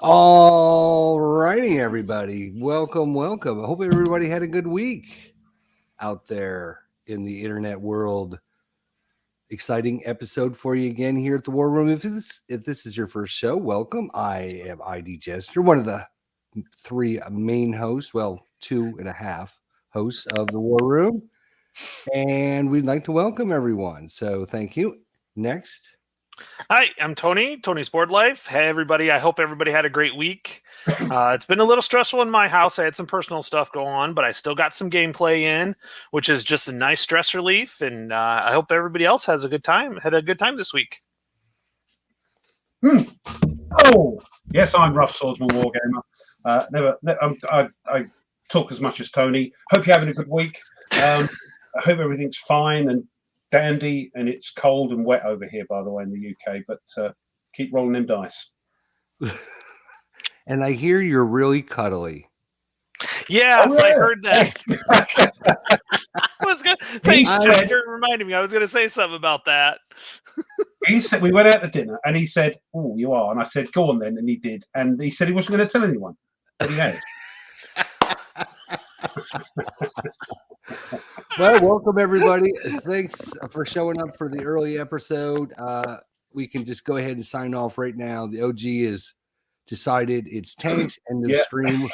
All righty, everybody. Welcome, welcome. I hope everybody had a good week out there in the internet world. Exciting episode for you again here at the War Room. If this is your first show, welcome. I am ID Jester, one of the three main hosts, well, 2.5 hosts of the War Room. And we'd like to welcome everyone. So thank you. Next. Hi, I'm Tony's Board Life. Hey, everybody. I hope everybody had a great week. It's been a little stressful in my house. I had some personal stuff going on, but I still got some gameplay in, which is just a nice stress relief. And I hope everybody else has a good time. Had a good time this week. Oh, yes, I'm Rough Swordsman Wargamer. I talk as much as Tony. Hope you're having a good week. I hope everything's fine and dandy, and it's cold and wet over here, by the way, in the UK, but keep rolling them dice. And I hear you're really cuddly. Yes, I heard that. Thanks, Jester, reminding me. I was going to say something about that. He said, we went out to dinner, and he said, "Oh, you are," and I said, "Go on then," and he did, and he said he wasn't going to tell anyone, but he has. Well, welcome everybody. Thanks for showing up for the early episode. We can just go ahead and sign off right now. The OG is decided it's tanks and the stream.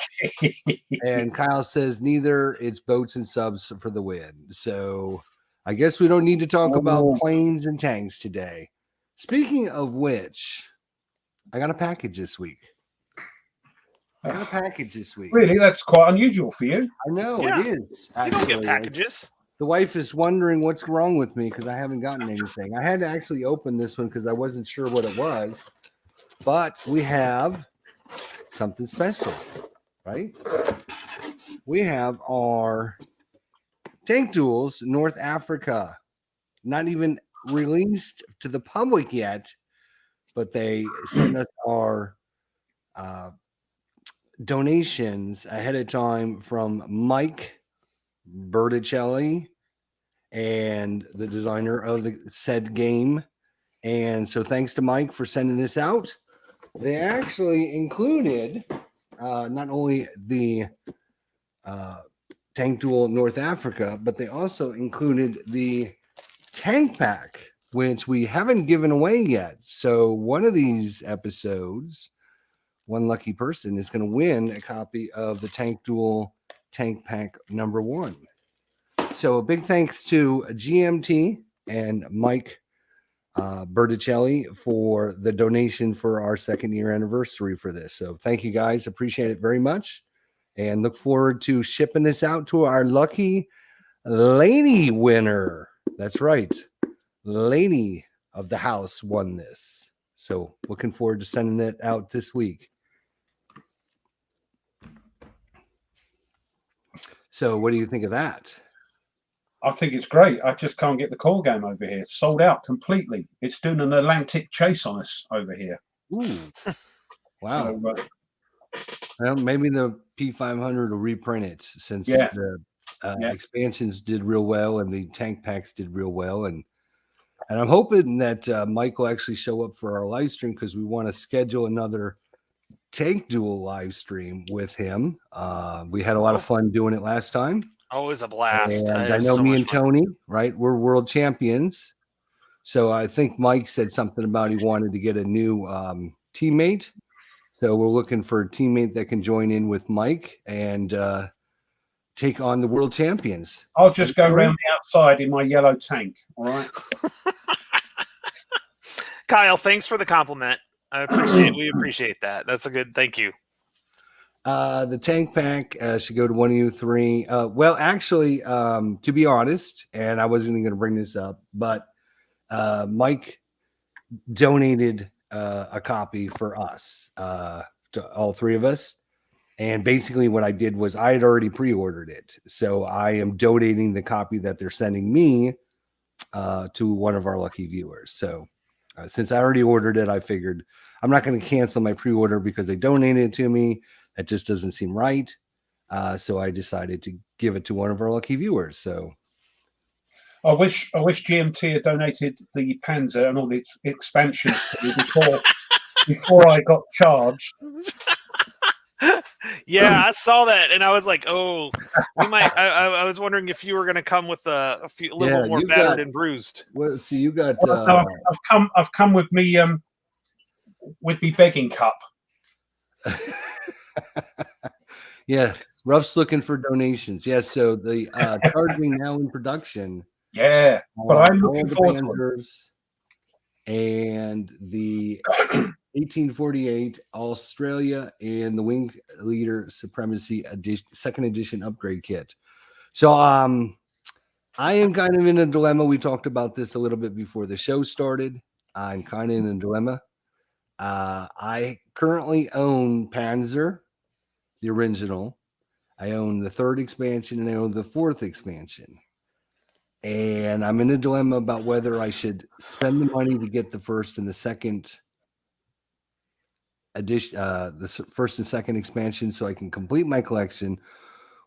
And Kyle says neither. It's boats and subs for the win. So I guess we don't need to talk about planes and tanks today. Speaking of which, I got a package this week. Really? That's quite unusual for you. I know, it is. Actually. You don't get packages. The wife is wondering what's wrong with me because I haven't gotten anything. I had to actually open this one because I wasn't sure what it was. But we have something special, right? We have our Tank Duels North Africa. Not even released to the public yet, but they sent us our donations ahead of time from Mike Berticelli and the designer of the said game. And so thanks to Mike for sending this out. They actually included not only the Tank Duel North Africa, but they also included the tank pack, which we haven't given away yet. So one of these episodes, one lucky person is going to win a copy of the Tank Duel Tank Pack #1. So a big thanks to GMT and Mike Berticelli for the donation for our 2nd year anniversary for this. So thank you guys. Appreciate it very much. And look forward to shipping this out to our lucky lady winner. That's right. Lady of the house won this. So looking forward to sending it out this week. So what do you think of that? I think it's great. I just can't get the call game over here. Sold out completely. It's doing an Atlantic chase on us over here. Ooh. Wow. So, well, maybe the P500 will reprint it since the expansions did real well and the tank packs did real well. And I'm hoping that Mike will actually show up for our live stream because we want to schedule another Tank Duel live stream with him. We had a lot of fun doing it last time. Always a blast. And I know me and Tony, right? We're world champions. So I think Mike said something about he wanted to get a new teammate. So we're looking for a teammate that can join in with Mike and take on the world champions. I'll just go around the outside in my yellow tank. All right. Kyle, thanks for the compliment. We appreciate that. That's a good thank you. The tank pack should go to one of you three. Well, actually, to be honest, and I wasn't even going to bring this up, but Mike donated a copy for us, to all three of us. And basically what I did was I had already pre-ordered it. So I am donating the copy that they're sending me to one of our lucky viewers. So since I already ordered it, I figured I'm not going to cancel my pre-order because they donated it to me. That just doesn't seem right. So I decided to give it to one of our lucky viewers. So I wish GMT had donated the Panzer and all its expansions before before I got charged. Yeah, I saw that, and I was like, "Oh, we might." I was wondering if you were going to come with a little Yeah, bit more you battered got- and bruised. Well, so you got Well, no, I've come with me begging cup. yeah, Ruff's looking for donations. Yeah, so the charging now in production. Yeah, but I'm all looking the forward to it. Panzers and the 1848 Australia and the Wing Leader Supremacy edition, second edition upgrade kit. So I am kind of in a dilemma. We talked about this a little bit before the show started. I'm kind of in a dilemma. I currently own Panzer, the original. I own the third expansion and I own the fourth expansion. And I'm in a dilemma about whether I should spend the money to get the first and the second edition, the first and second expansion, so I can complete my collection,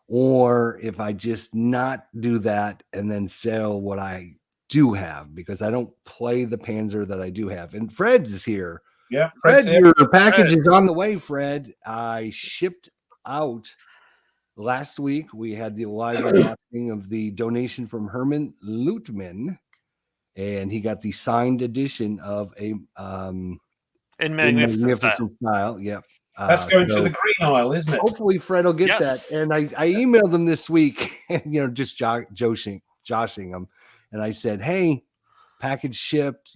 or if I just not do that and then sell what I do have, because I don't play the Panzer that I do have. And Fred is here. Yeah, Fred, Fred's your package is on the way, Fred. I shipped out last week. We had the live unboxing of the donation from Herman Lutman, and he got the signed edition of a In magnificent style. style. Yep. That's going to so the Green Isle, isn't it? hopefully Fred will get Yes. that. And I emailed him this week, and just joshing him. And I said, hey, package shipped,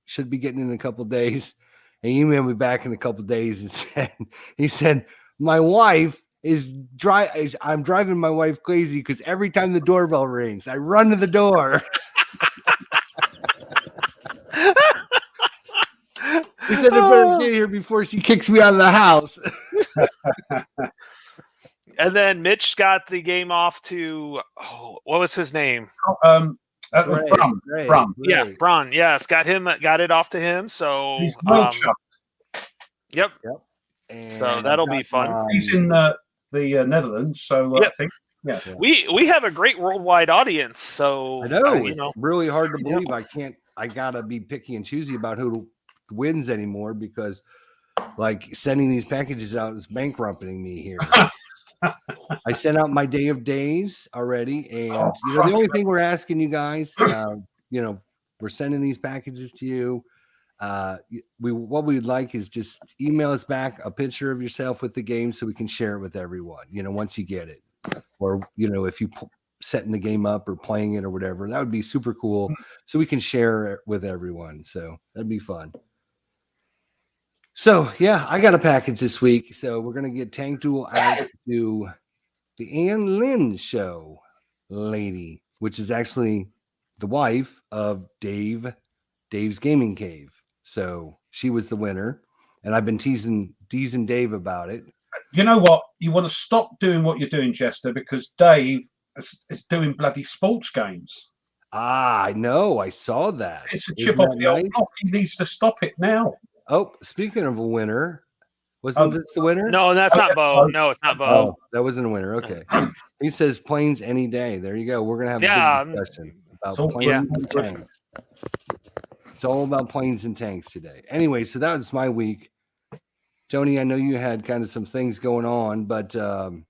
should be getting in a couple days. And he emailed me back in a couple days and he said, my wife I'm driving my wife crazy because every time the doorbell rings, I run to the door. He said, I better get here before she kicks me out of the house. And then Mitch got the game off to what was his name? Brum. Yeah, Braun. Yes, got it off to him. So He's well chuffed. Yep. And So that'll be fun. He's in the Netherlands, so Yep. I think. Yeah. We have a great worldwide audience. So I know you know. it's really hard to believe. I gotta be picky and choosy about who wins anymore, because like sending these packages out is bankrupting me here. I sent out my day of days already, and the only thing we're asking you guys, we're sending these packages to you. What we'd like is just email us back a picture of yourself with the game so we can share it with everyone. Once you get it, or if you setting the game up or playing it or whatever, that would be super cool. So we can share it with everyone. So that'd be fun. So yeah, I got a package this week. So we're gonna get Tank Duel out to the Ann Lynn show lady, which is actually the wife of Dave's Gaming Cave. So she was the winner, and I've been teasing Dave about it. You know what? You want to stop doing what you're doing, Chester, because Dave is doing bloody sports games. I know. I saw that. It's a chip off the old block. He needs to stop it now. Oh, speaking of a winner, wasn't this the winner? No, that's not Bo. No, it's not Bo. Oh, that wasn't a winner. Okay. He says planes any day. There you go. We're gonna have a big discussion about planes and tanks. It's all about planes and tanks today. Anyway, so that was my week. Tony, I know you had kind of some things going on, but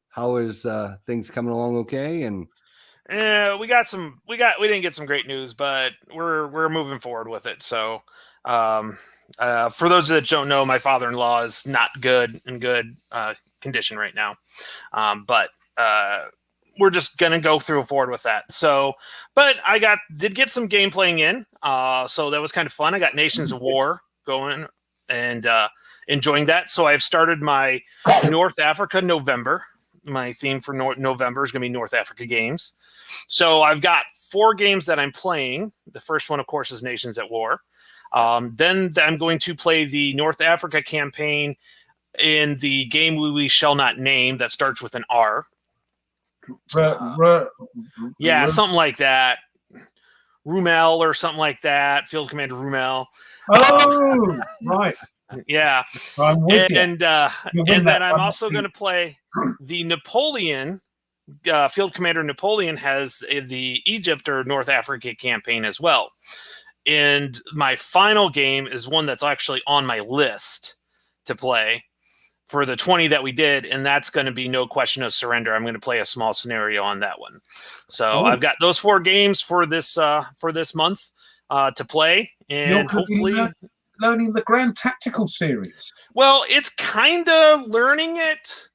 how is things coming along? Okay, and we didn't get some great news, but we're moving forward with it. So, for those that don't know, my father-in-law is not in good condition right now, but we're just gonna go forward with that. So, but I did get some game playing in, so that was kind of fun. I got Nations of War going and enjoying that. So I've started my North Africa November. My theme for November is going to be North Africa games. So I've got 4 games that I'm playing. The first one, of course, is Nations at War. Then I'm going to play the North Africa campaign in the game we shall not name that starts with an R. Yeah, something like that. Rumel or something like that. Field Commander Rumel. Oh, right. Yeah. I'm with you. And then I'm also going to play the Napoleon. Field Commander Napoleon has the Egypt or North Africa campaign as well. And my final game is one that's actually on my list to play for the 20 that we did, and that's going to be No Question of Surrender. I'm going to play a small scenario on that one. So I've got those 4 games for this month to play, and hopefully learning the Grand Tactical series. Well, it's kind of learning it,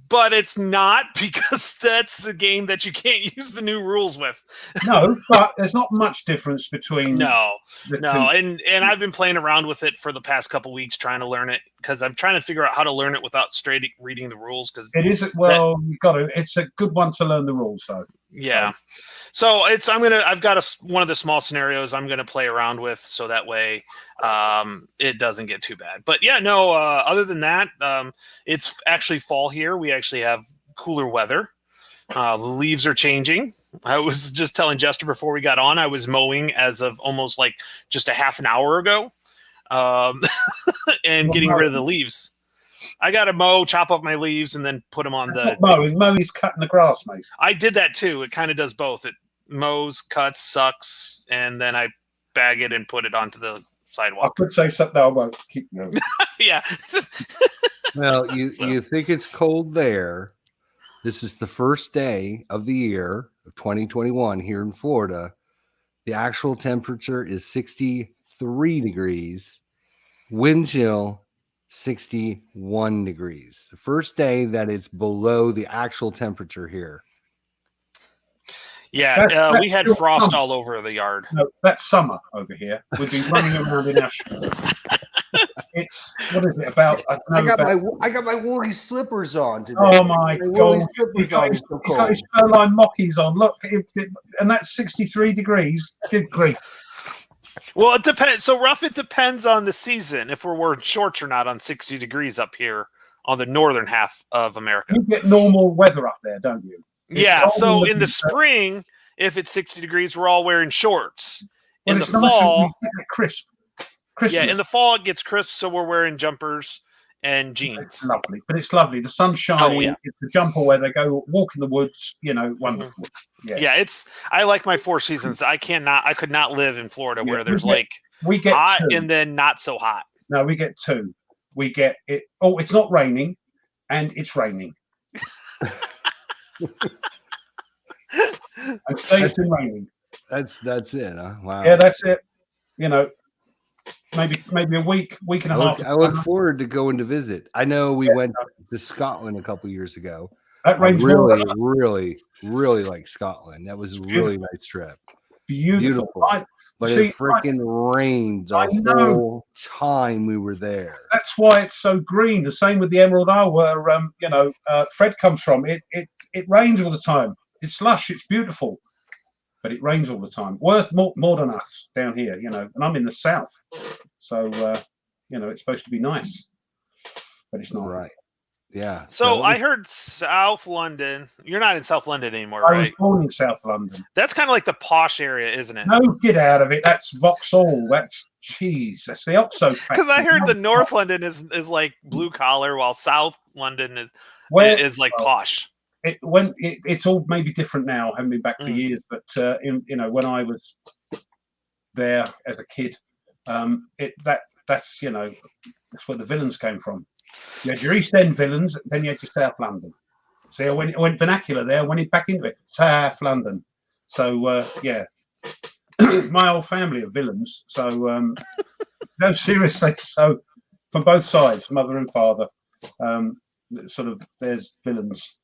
but it's not, because that's the game that you can't use the new rules with. No, but there's not much difference between no, two. and I've been playing around with it for the past couple weeks trying to learn it, because I'm trying to figure out how to learn it without straight reading the rules. Because it is you've got to. It's a good one to learn the rules, though. Yeah. So I've got one of the small scenarios I'm gonna play around with, so that way it doesn't get too bad. But yeah, no. Other than that, it's actually fall here. We actually have cooler weather. The leaves are changing. I was just telling Jester before we got on, I was mowing as of almost like just a half an hour ago, and getting rid of the leaves. I got to chop up my leaves, and then put them on the mowing. Mowing's cutting the grass, mate. I did that too. It kind of does both. It mows, cuts, sucks, and then I bag it and put it onto the sidewalk. I could say something. No, I won't. Keep going. Yeah. Well, you think it's cold there. This is the first day of the year of 2021 here in Florida. The actual temperature is 63 degrees. Wind chill 61 degrees. The first day that it's below the actual temperature here. Yeah, we had frost all over the yard. No, that's summer over here. We've been running around in Ashford. It's what is it about? I got my woolly slippers on today. Oh my God! He's got his fur-lined mockies on. Look, and that's 63 degrees. Good grief! Well, it depends. So rough. It depends on the season. If we're wearing shorts or not on 60 degrees up here on the northern half of America. You get normal weather up there, don't you? Yeah. So in the spring, if it's 60 degrees, we're all wearing shorts. In the fall, crisp. Yeah, in the fall it gets crisp, so we're wearing jumpers and jeans. It's lovely, but it's lovely. The sun's shining. It's the jumper weather. Go walk in the woods. Wonderful. Yeah, I like my 4 seasons. I could not live in Florida where there's we get hot 2. and then not so hot. No, we get 2. We get it. Oh, it's not raining, and it's raining. It's been raining. That's it. Huh? Wow. Yeah, that's it. Maybe a week and a half. I look forward to going to visit. I know we went to Scotland a couple years ago. That rains really like Scotland. That was a really nice trip. Beautiful. But it freaking rained the whole time we were there. That's why it's so green. The same with the Emerald Isle, where Fred comes from. It rains all the time. It's lush. It's beautiful. But it rains all the time. Worth more than us down here, and I'm in the south. So, it's supposed to be nice. But it's not. Right. Yeah. So I heard South London. You're not in South London anymore, right? I was born in South London. That's kind of like the posh area, isn't it? No, get out of it. That's Vauxhall. That's That's the Oxo. Because I heard the North London is like blue collar, while South London is like posh. It's all maybe different now. I haven't been back for years, but when I was there as a kid, that's where the villains came from. You had your East End villains, then you had your South London. So I went vernacular there, went back into it. South London. So my whole family are villains. So no, seriously. So from both sides, mother and father, there's villains.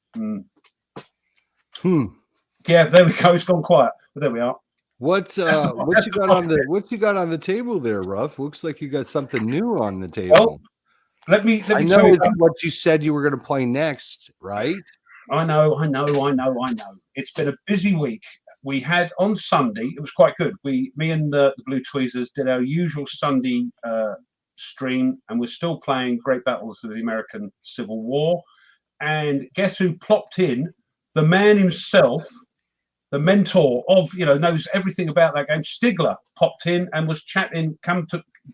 Yeah, there we go. It's gone quiet, but there we are. What you got on the table there, Ruff? Looks like you got something new on the table. Well, let me I know tell you what you said you were going to play next, right? I know. It's been a busy week. We had on Sunday. It was quite good. Me and the Blue Tweezers did our usual Sunday stream, and we're still playing Great Battles of the American Civil War. And guess who plopped in? The man himself, the mentor of, knows everything about that game. Stigler popped in and was chatting,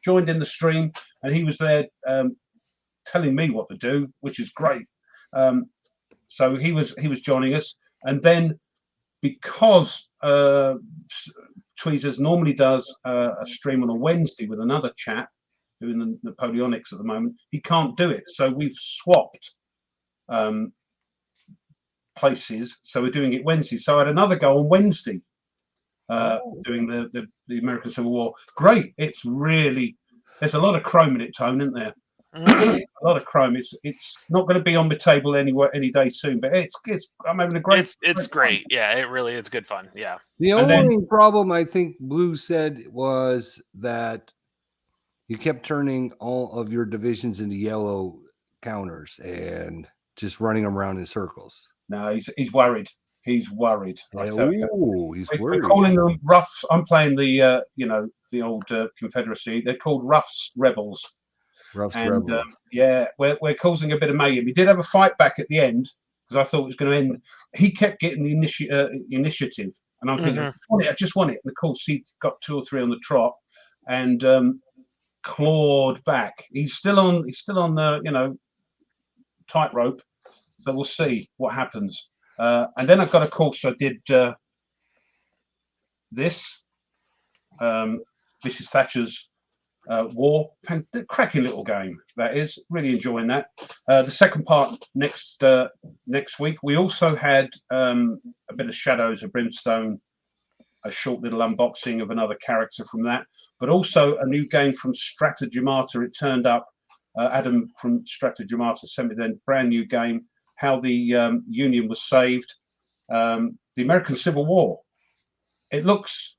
joined in the stream, and he was there telling me what to do, which is great. So he was joining us, and then because Tweezers normally does a stream on a Wednesday with another chap doing the Napoleonics at the moment. He can't do it, so we've swapped places. So we're doing it Wednesday. So I had another go on Wednesday, doing the American Civil War. Great. It's really, there's a lot of chrome in it, Tone, isn't there? A lot of chrome. It's not going to be on the table anywhere any day soon, but it's I'm having a great. It's great. Yeah, it really is good fun. Yeah. The And only problem I think Blue said was that you kept turning all of your divisions into yellow counters and just running them around in circles. No, he's worried. He's worried. I tell you. Oh, he's We're worried. calling them roughs. I'm playing the the old Confederacy. They're called roughs rebels. Roughs And rebels. yeah, we're causing a bit of mayhem. He did have a fight back at the end because I thought it was going to end. He kept getting the initiative, and I'm thinking, I just want it. And of course, he got 2 or 3 on the trot and clawed back. He's still on the tightrope. So we'll see what happens. And then I've got, of course, I did this. This is Thatcher's War. Cracking little game, that is. Really enjoying that. The second part next week. We also had a bit of Shadows of Brimstone, a short little unboxing of another character from that, but also a new game from Stratagemata. It turned up. Adam from Stratagemata sent me then brand new game. How the Union was saved, the American Civil War. It looks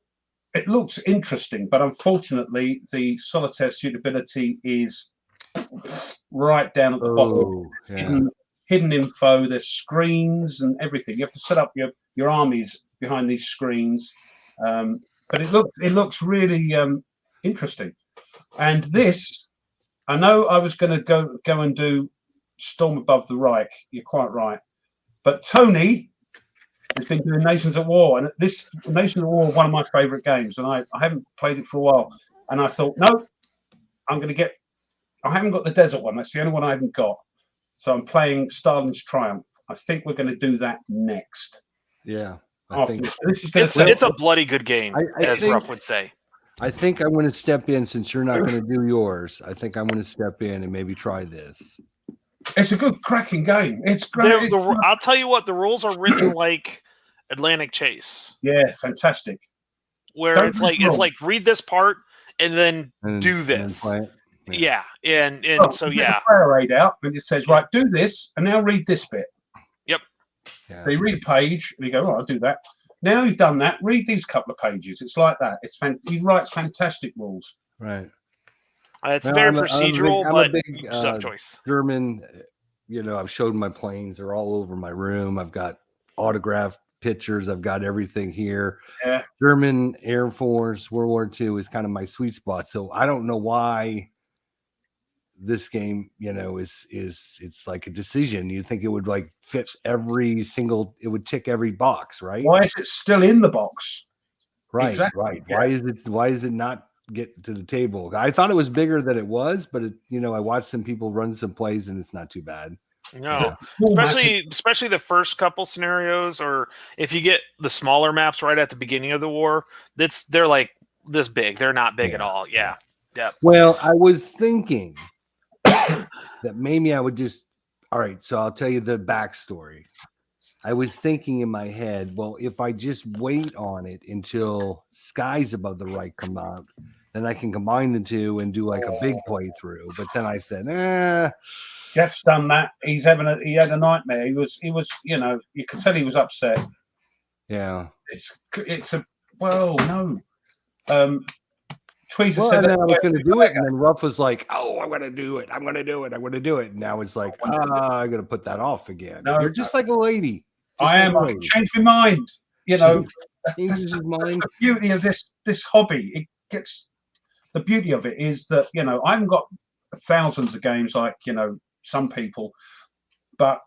interesting, but unfortunately, the solitaire suitability is right down at the bottom. Yeah. Hidden info. There's screens and everything. You have to set up your armies behind these screens, but it looks really interesting. And this, I know I was going to go and do Storm Above the Reich. You're quite right. But Tony has been doing Nations at War, and this Nations at War is one of my favourite games, and I haven't played it for a while. And I thought, no, I haven't got the desert one. That's the only one I haven't got. So I'm playing Stalin's Triumph. I think we're going to do that next. Yeah. It's a bloody good game, as Ruff would say. I think I'm going to step in since you're not going to do yours. I think I'm going to step in and maybe try this. It's a good cracking game. It's great. I'll tell you what, the rules are written like Atlantic Chase. Yeah, fantastic. Where it's like read this part and then do this. And yeah. And so yeah. Player aid out and it says, right, do this and now read this bit. Yep. Yeah. So you read a page and you go, right, I'll do that. Now you've done that, read these couple of pages. It's like that. He writes fantastic rules. Right. It's very procedural, I'm but a big, tough choice. German, I've showed my planes. They're all over my room. I've got autographed pictures. I've got everything here. Yeah. German Air Force, World War II is kind of my sweet spot. So I don't know why this game, it's like a decision. You think it would like fit it would tick every box, right? Why is it still in the box? Right, Exactly. right. Yeah. Why is it not get to the table? I thought it was bigger than it was, but I watched some people run some plays and it's not too bad. No, especially the first couple scenarios, or if you get the smaller maps right at the beginning of the war, they're like this big. They're not big at all. Yeah. Yeah. Well, I was thinking that maybe I would all right, so I'll tell you the backstory. I was thinking in my head, well, if I just wait on it until Skies Above the Reich come out, then I can combine the two and do like a big playthrough. But then I said, Jeff's done that. He had a nightmare. He was, you could tell he was upset. Yeah. No. Tweezer Well, said and then that I was going to do it, and then Ruff was like, "Oh, I'm going to do it. I'm going to do it. I'm going to do it." And now it's like, I'm going to put that off again. No, You're just like a lady. I am. I've changed my mind. Changes his mind. The beauty of this hobby. The beauty of it is that I haven't got thousands of games like some people, but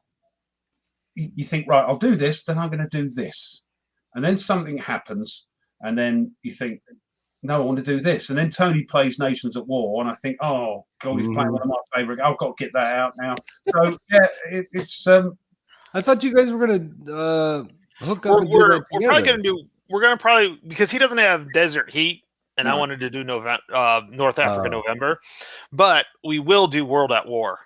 you think, right, I'll do this, then I'm going to do this, and then something happens, and then you think, no, I want to do this, and then Tony plays Nations at War, and I think, oh God, he's playing one of my favorite. I've got to get that out now. So yeah, it's. I thought you guys were going to hook up. We're probably going to do we're gonna probably, because he doesn't have Desert Heat, and I No. wanted to do North Africa November, but we will do World at War.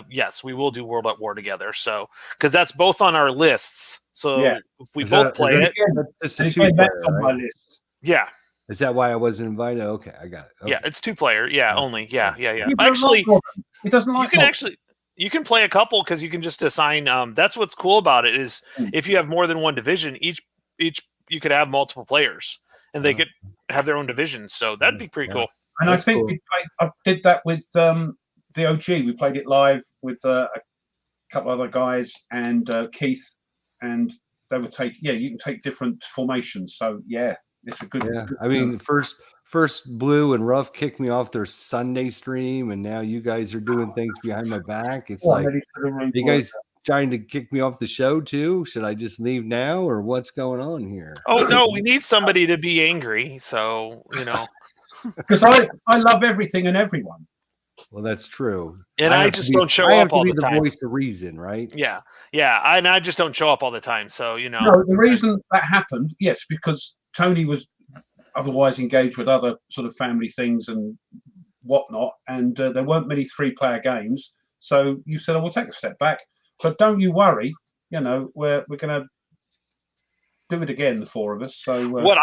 Yes, we will do World at War together. So because that's both on our lists. So Yeah. if we Is both that- play is it, Again, That's just a and again, that's two-player, on my right? list. yeah, Is that why I wasn't invited? Okay, I got it. Okay. yeah, it's 2-player. Yeah, Okay. only. Yeah. He doesn't Actually, like modern. He doesn't you like can modern. actually you can play a couple because you can just assign. That's what's cool about it is if you have more than one division, each you could have multiple players, and they Oh. could have their own divisions. So that'd be pretty Yeah. cool. And That's I think cool. I did that with the OG. We played it live with a couple other guys and Keith, and they would take. Yeah, you can take different formations. So yeah, it's a good. Yeah, good I mean, first Blue and Ruff kicked me off their Sunday stream, and now you guys are doing things behind my back. It's well, I'm like, ready for the room you for it. guys trying to kick me off the show too? Should I just leave now, or what's going on here? Oh no, we need somebody to be angry. So Because I love everything and everyone. Well, that's true. and I have to just be- don't show I have up to all be the the time. voice of reason, right? Yeah, and I just don't show up all the time. So No, the reason that happened, yes, because Tony was otherwise engaged with other sort of family things and whatnot, and there weren't many 3-player games. So you said, "I will take a step back," but don't you worry. We're going to do it again, the 4 of us. So what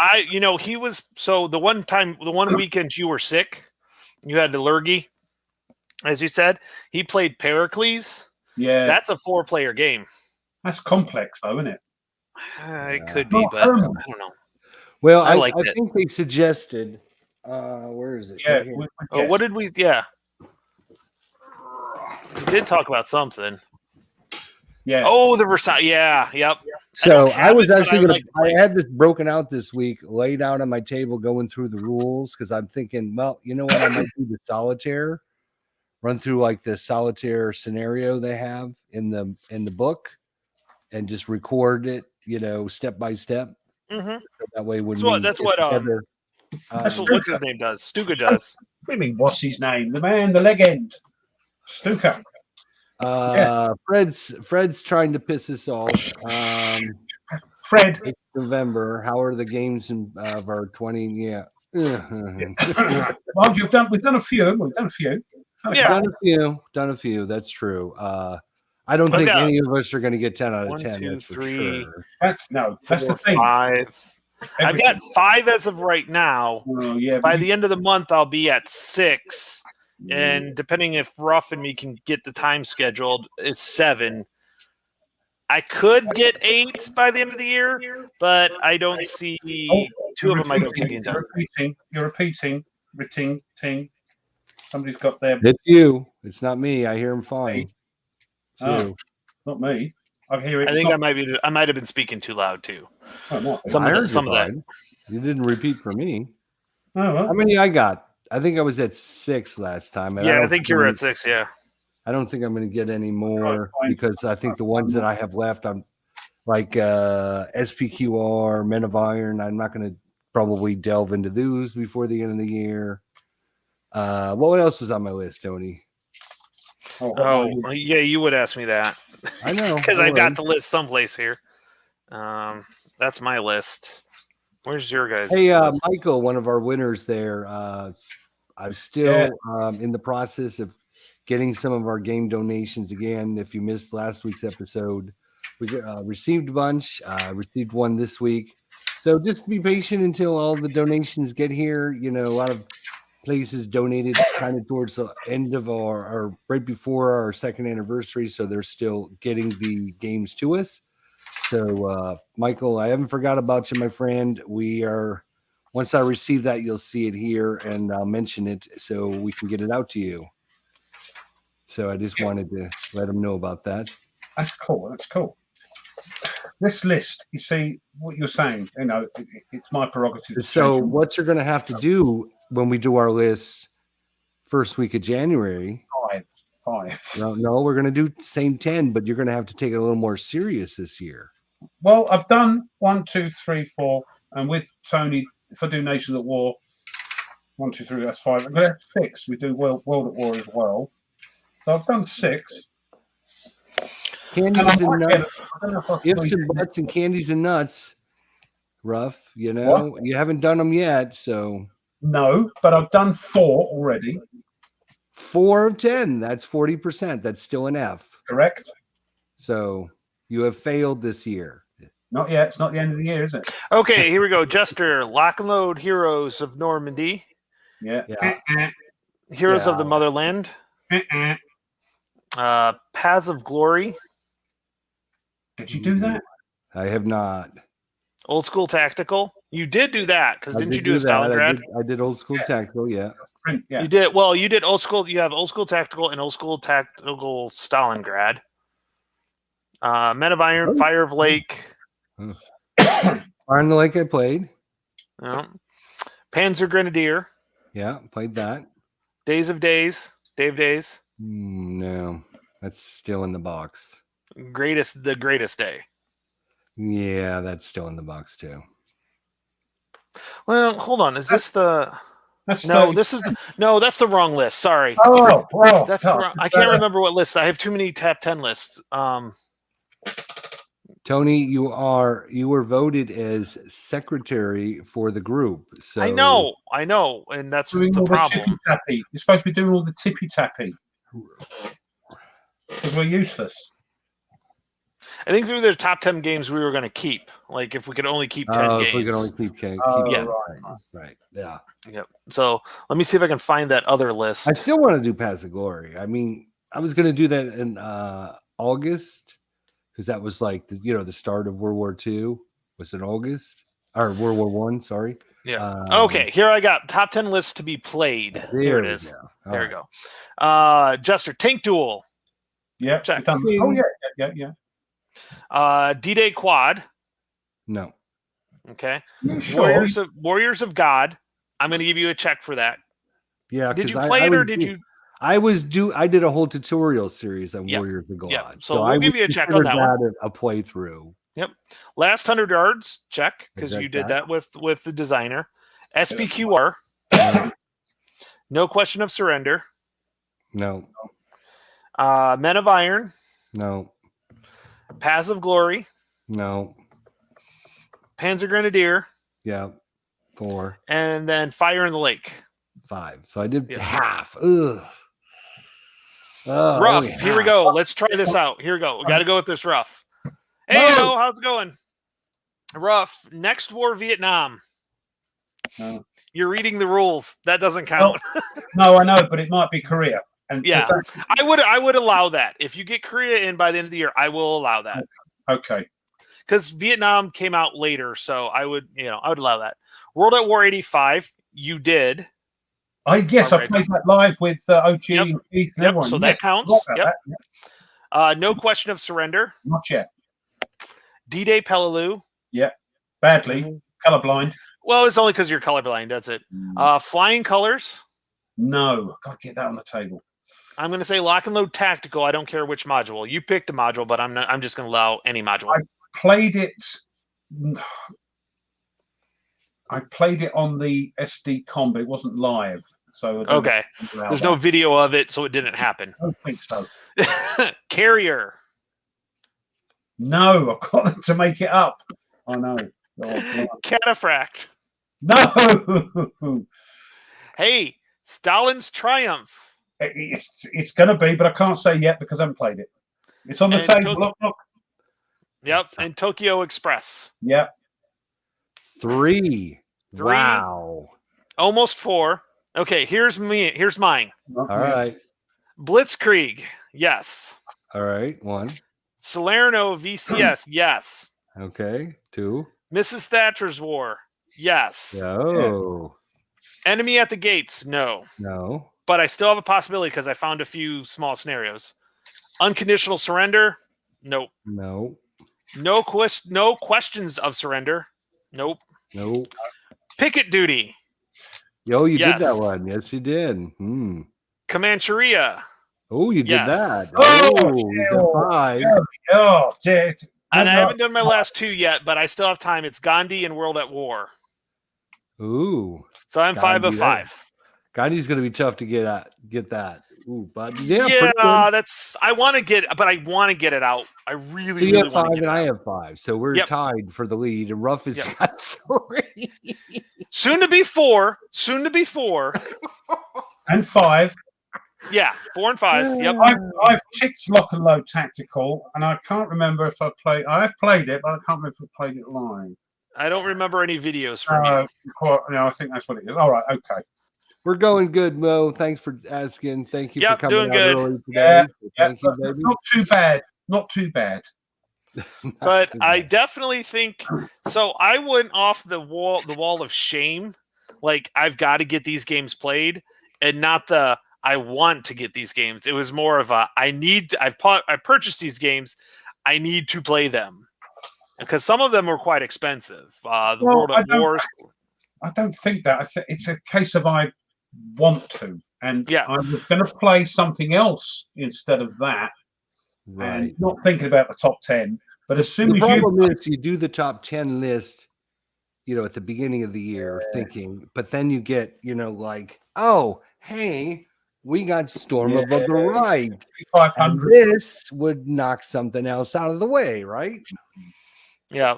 he was the one weekend you were sick, you had the lurgy, as you said. He played Pericles. yeah, That's a 4-player game. that's complex, though, isn't it? It Yeah. could be, but I don't know. Well, I I liked it. think they suggested. Where is it? Yeah. Right here. Oh, what did we? Yeah, we did talk about something. Yeah. Oh, the Versailles. Yeah, yep. So don't I have was it, but actually I gonna. like to play I had this broken out this week, laid out on my table, going through the rules because I'm thinking, well, you know what? I might do the solitaire, run through like the solitaire scenario they have in the book, and just record it, step by step. Mm-hmm. So that way, when That's we what, get together, That's what, what's his name does. Stuka does. What do you mean, what's his name? The man, the legend, Stuka. Fred's trying to piss us off. Fred. It's November. How are the games of our 20? Yeah. Well, we've done a few. We've done a few. Yeah. Done a few. That's true. I don't think any of us are going to get 10 out of 1, 10. 2, That's for 3. sure. That's the 4, thing. 5. I've got 5 as of right now. Oh, yeah. By the end of the month, I'll be at 6. And depending if Ruff and me can get the time scheduled, it's 7. I could get 8 by the end of the year, but I don't see 2 of them. I don't see being done. You're repeating. Ting. Somebody's got their. It's you. It's not me. I hear him fine. It's Oh. you. Not me. I hear it. I think I might have been speaking too loud too. Some I of heard that. Some you of that. fine. You didn't repeat for me. Oh, well. How many I got? I think I was at 6 last time. And Yeah, I don't think you were at 6. Yeah. I don't think I'm going to get any more fine. because I think the ones that I have left, I'm like SPQR, Men of Iron. I'm not going to probably delve into those before the end of the year. What else was on my list, Tony? Oh, yeah, you would ask me that. I know. Because I got the list someplace here. That's my list. Where's your guys? Hey, Michael, one of our winners there. I'm still in the process of getting some of our game donations again. If you missed last week's episode, we received a bunch. Received one this week. So just be patient until all the donations get here. A lot of places donated kind of towards the end of or right before our 2nd anniversary. So they're still getting the games to us. So, Michael, I haven't forgot about you, my friend. Once I receive that, you'll see it here and I'll mention it so we can get it out to you. So I just wanted to let them know about that. That's cool. This list, you see what you're saying, it's my prerogative. to So change. what you're going to have to do when we do our list first week of January. 5. No, we're going to do the same 10, but you're going to have to take it a little more serious this year. Well, I've done 1, 2, 3, 4, and with Tony, if I do Nations at War, 1, 2, 3, that's 5. I'm going to have 6. We do World at War as well. So I've done 6. Candies And I and might get nuts. I don't know if I Ifs can- and buts and candies and nuts. Rough, you know, you haven't done them yet. So No, but I've done 4 already. 4 of 10. That's 40%. That's still an F. Correct? So you have failed this year. Not yet. It's not the end of the year, is it? Okay, here we go. Jester, Lock and Load, Heroes of Normandy, Yeah. Yeah. Heroes of Yeah. the Motherland, Paths of Glory, Did you do that? I have not. Old School Tactical. You did do that because I didn't did you do a that. Stalingrad? I did old school Yeah. tactical. Yeah. Print, yeah. You did. Well, you did old school. You have Old School Tactical and Old School Tactical Stalingrad. Men of Iron, Oh. Fire of Lake, Fire in the Lake I played. Panzer Grenadier, Yeah, played that. Days of Days, Dave Days, No, that's still in the box. the greatest day. Yeah, that's still in the box too. Well, hold on. Is this the? That's No, 30. this is no. That's the wrong list. Sorry, Oh, that's God. the wrong. I can't remember what list. I have too many top 10 lists. Tony, you were voted as secretary for the group. So I know, and that's Doing the all the problem. tippy tappy. You're supposed to be doing all the tippy tappy because we're useless. I think through their top 10 games we were going to keep. Like if we could only keep 10 games. if we can only keep Oh, Yeah. right. Yeah. Yep. So let me see if I can find that other list. I still want to do Paths of Glory. I mean, I was going to do that in August because that was like the start of World War II. Was it August or World War One? Sorry. Yeah. Okay. Here I got top 10 lists to be played. Here it we is. go. All There right. we go. Jester, Tank Duel. Yeah. Check. we've done- Oh yeah. D-Day Quad. No. Okay. You sure? Warriors of God. I'm going to give you a check for that. Yeah. Did you 'cause play I it or was did do- you? I did a whole tutorial series on Yep. Warriors of God. Yep. So I we'll give would you a check on consider that one. a playthrough. Last 100 yards. Check because that you did that? that with the designer. SPQR. No. No Question of Surrender. No. Men of Iron. No. Paths of Glory. No. Panzer Grenadier. Yeah. 4, And then Fire in the Lake. 5. So I did Yeah. half. Ugh. Oh, Rough. only Here we half. go. Let's try this out. Here we go. We got to go with this rough. Hey, No. how's it going? Rough. Next war, Vietnam. No. You're reading the rules. That doesn't count. No, I know, but it might be Korea. And Yeah. I would allow that. If you get Korea in by the end of the year, I will allow that. Okay. Because Vietnam came out later, so I would allow that. World at War 85, you did. I guess I Alright. played that live with OG Yep. and Keith and Yep, everyone. so that Yes, counts. forgot about Yep. that. Yeah. No Question of Surrender. Not yet. D-Day Peleliu. Badly. Mhm. Colorblind. Well, it's only because you're colorblind. That's it. Flying Colors. No, I can't get that on the table. I'm going to say Lock and Load Tactical. I don't care which module. You picked a module, but I'm just going to allow any module. Played it. I played it on the SD com, but it wasn't live. So I don't Okay. know how There's that- no video of it, so it didn't happen. I don't think so. Carrier. No, I've got to make it up. I know. Oh, Cataphract. no. Hey, Stalin's Triumph. It's going to be, but I can't say yet because I haven't played it. It's on the And table. Look. Yep. And Tokyo Express. Yeah. 3. 3. Wow. Almost 4. Okay, here's mine. All right. Blitzkrieg. Yes. All right. 1. Salerno VCS. Yes. Okay. 2. Mrs. Thatcher's War. Yes. No. Enemy at the Gates. No. No. But I still have a possibility because I found a few small scenarios. Unconditional Surrender. Nope. No. No Questions of Surrender. Nope. No. Picket Duty. Yo, you did that Yes. one. Yes, you did. Comancheria. Oh, you did Yes. that. Oh, you got 5. Oh, dear. And I haven't done my last 2 yet, but I still have time. It's Gandhi and World at War. Ooh. So I'm 5 of Gandhi, 5. Gandhi's going to be tough to get that. Ooh, but yeah, pretty good. that's. I want to get it out. I really, So you really have want 5 to get and it I out. have 5. So we're Yep. tied for the lead, and Ruff has Yep. got 3. Soon to be 4. Soon to be 4. And 5. Yeah, 4 and 5. Yep. I've ticked Lock and Load Tactical, and I can't remember if I played. I have played it, but I can't remember if I played it live. I don't remember any videos from you. No, I think that's what it is. All right, okay. We're going good, Mo. Thanks for asking. Thank you for Yep, coming doing out good. early today. Thank you, baby. Not too bad. Not too bad. But Too I bad. definitely think so. I went off the wall of shame. Like, I've got to get these games played, and not the I want to get these games. It was more of a I purchased these games. I need to play them because some of them were quite expensive. World at Wars. I don't think that. It's a case of I want to, and Yeah. I was going to play something else instead of that, Right. and not thinking about the top 10. But as soon The as problem is you do the top 10 list, at the beginning of the year thinking, but then you get, like, oh, hey, we got Storm of the Reich. And 500. this would knock something else out of the way, right? Yeah.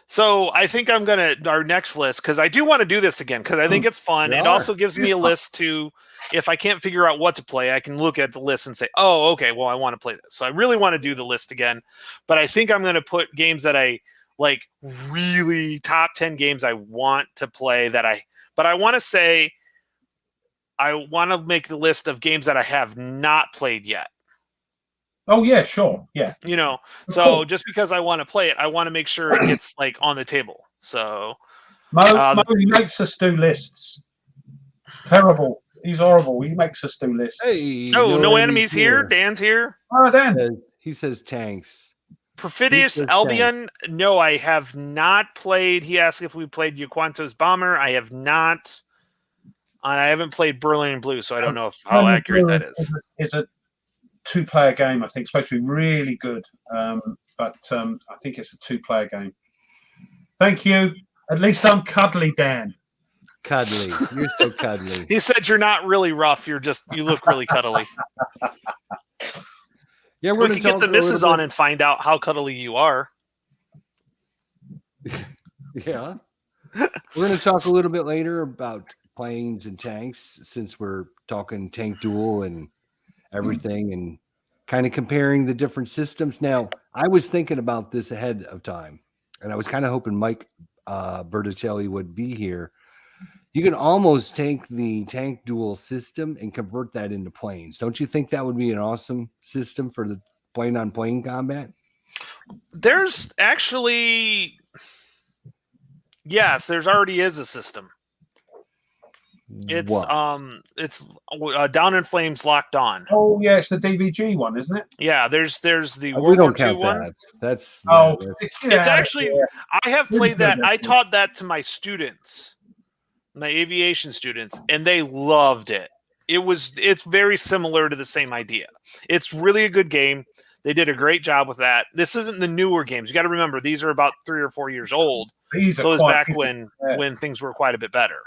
So I think I'm going to our next list, because I do want to do this again because I think it's fun. It also gives me a list to, if I can't figure out what to play, I can look at the list and say, oh, okay, well, I want to play this. So I really want to do the list again. But I think I'm going to put games that I like, really top 10 games I want to play but I want to say I want to make the list of games that I have not played yet. Oh yeah, sure, yeah. So just because I want to play it, I want to make sure it gets like on the table. So Mo he makes us do lists. It's terrible. He's horrible. He makes us do lists. Hey, no enemies here. Dan's here. Oh, Dan. He says tanks. Perfidious Albion. No, I have not played. He asked if we played Yaquanto's Bomber. I have not. And I haven't played Berlin Blue, so I don't know how accurate that is. It's a 2-player game, I think. It's supposed to be really good. But I think it's a 2-player game. Thank you. At least I'm cuddly, Dan. Cuddly. You're so cuddly. He said you're not really rough. You look really cuddly. Yeah, we can get the missus on and find out how cuddly you are. Yeah. We're going to talk a little bit later about planes and tanks, since we're talking Tank Duel and everything and kind of comparing the different systems. Now, I was thinking about this ahead of time, and I was kind of hoping Mike Berticelli would be here. You can almost take the Tank Duel system and convert that into planes. Don't you think that would be an awesome system for the plane-on-plane combat? There's actually, yes, there's already is a system. It's Down in Flames Locked On. Oh yeah, it's the DVG one, isn't it? Yeah, there's the World War II one. That's it's actually I have played that. I taught that to my students, my aviation students, and they loved it. It's very similar to the same idea. It's really a good game. They did a great job with that. This isn't the newer games. You got to remember, these are about 3 or 4 years old. So it's back when things were quite a bit better.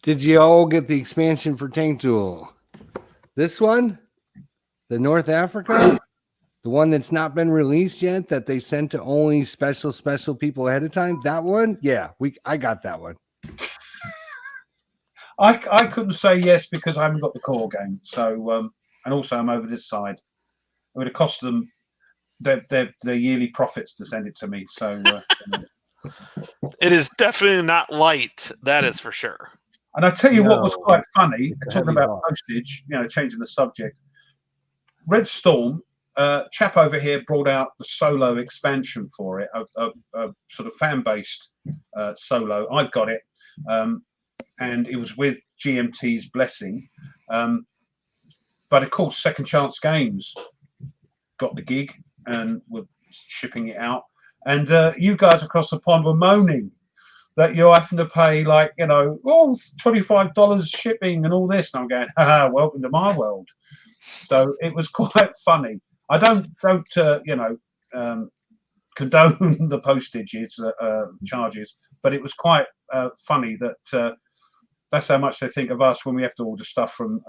Did you all get the expansion for Tank Duel? This one? The North Africa? The one that's not been released yet, that they sent to only special people ahead of time? That one? Yeah, I got that one. I couldn't say yes because I haven't got the core game. So and also I'm over this side. It would have cost them their yearly profits to send it to me. So it is definitely not light, that is for sure. And I tell you what was quite funny, talking about postage, changing the subject. Red Storm, chap over here brought out the solo expansion for it, a sort of fan-based solo. I got it, and it was with GMT's blessing. But of course, Second Chance Games got the gig and were shipping it out. And you guys across the pond were moaning that you're having to pay $25 shipping and all this. And I'm going, welcome to my world. So it was quite funny. I don't condone the postage charges, but it was quite funny that that's how much they think of us when we have to order stuff from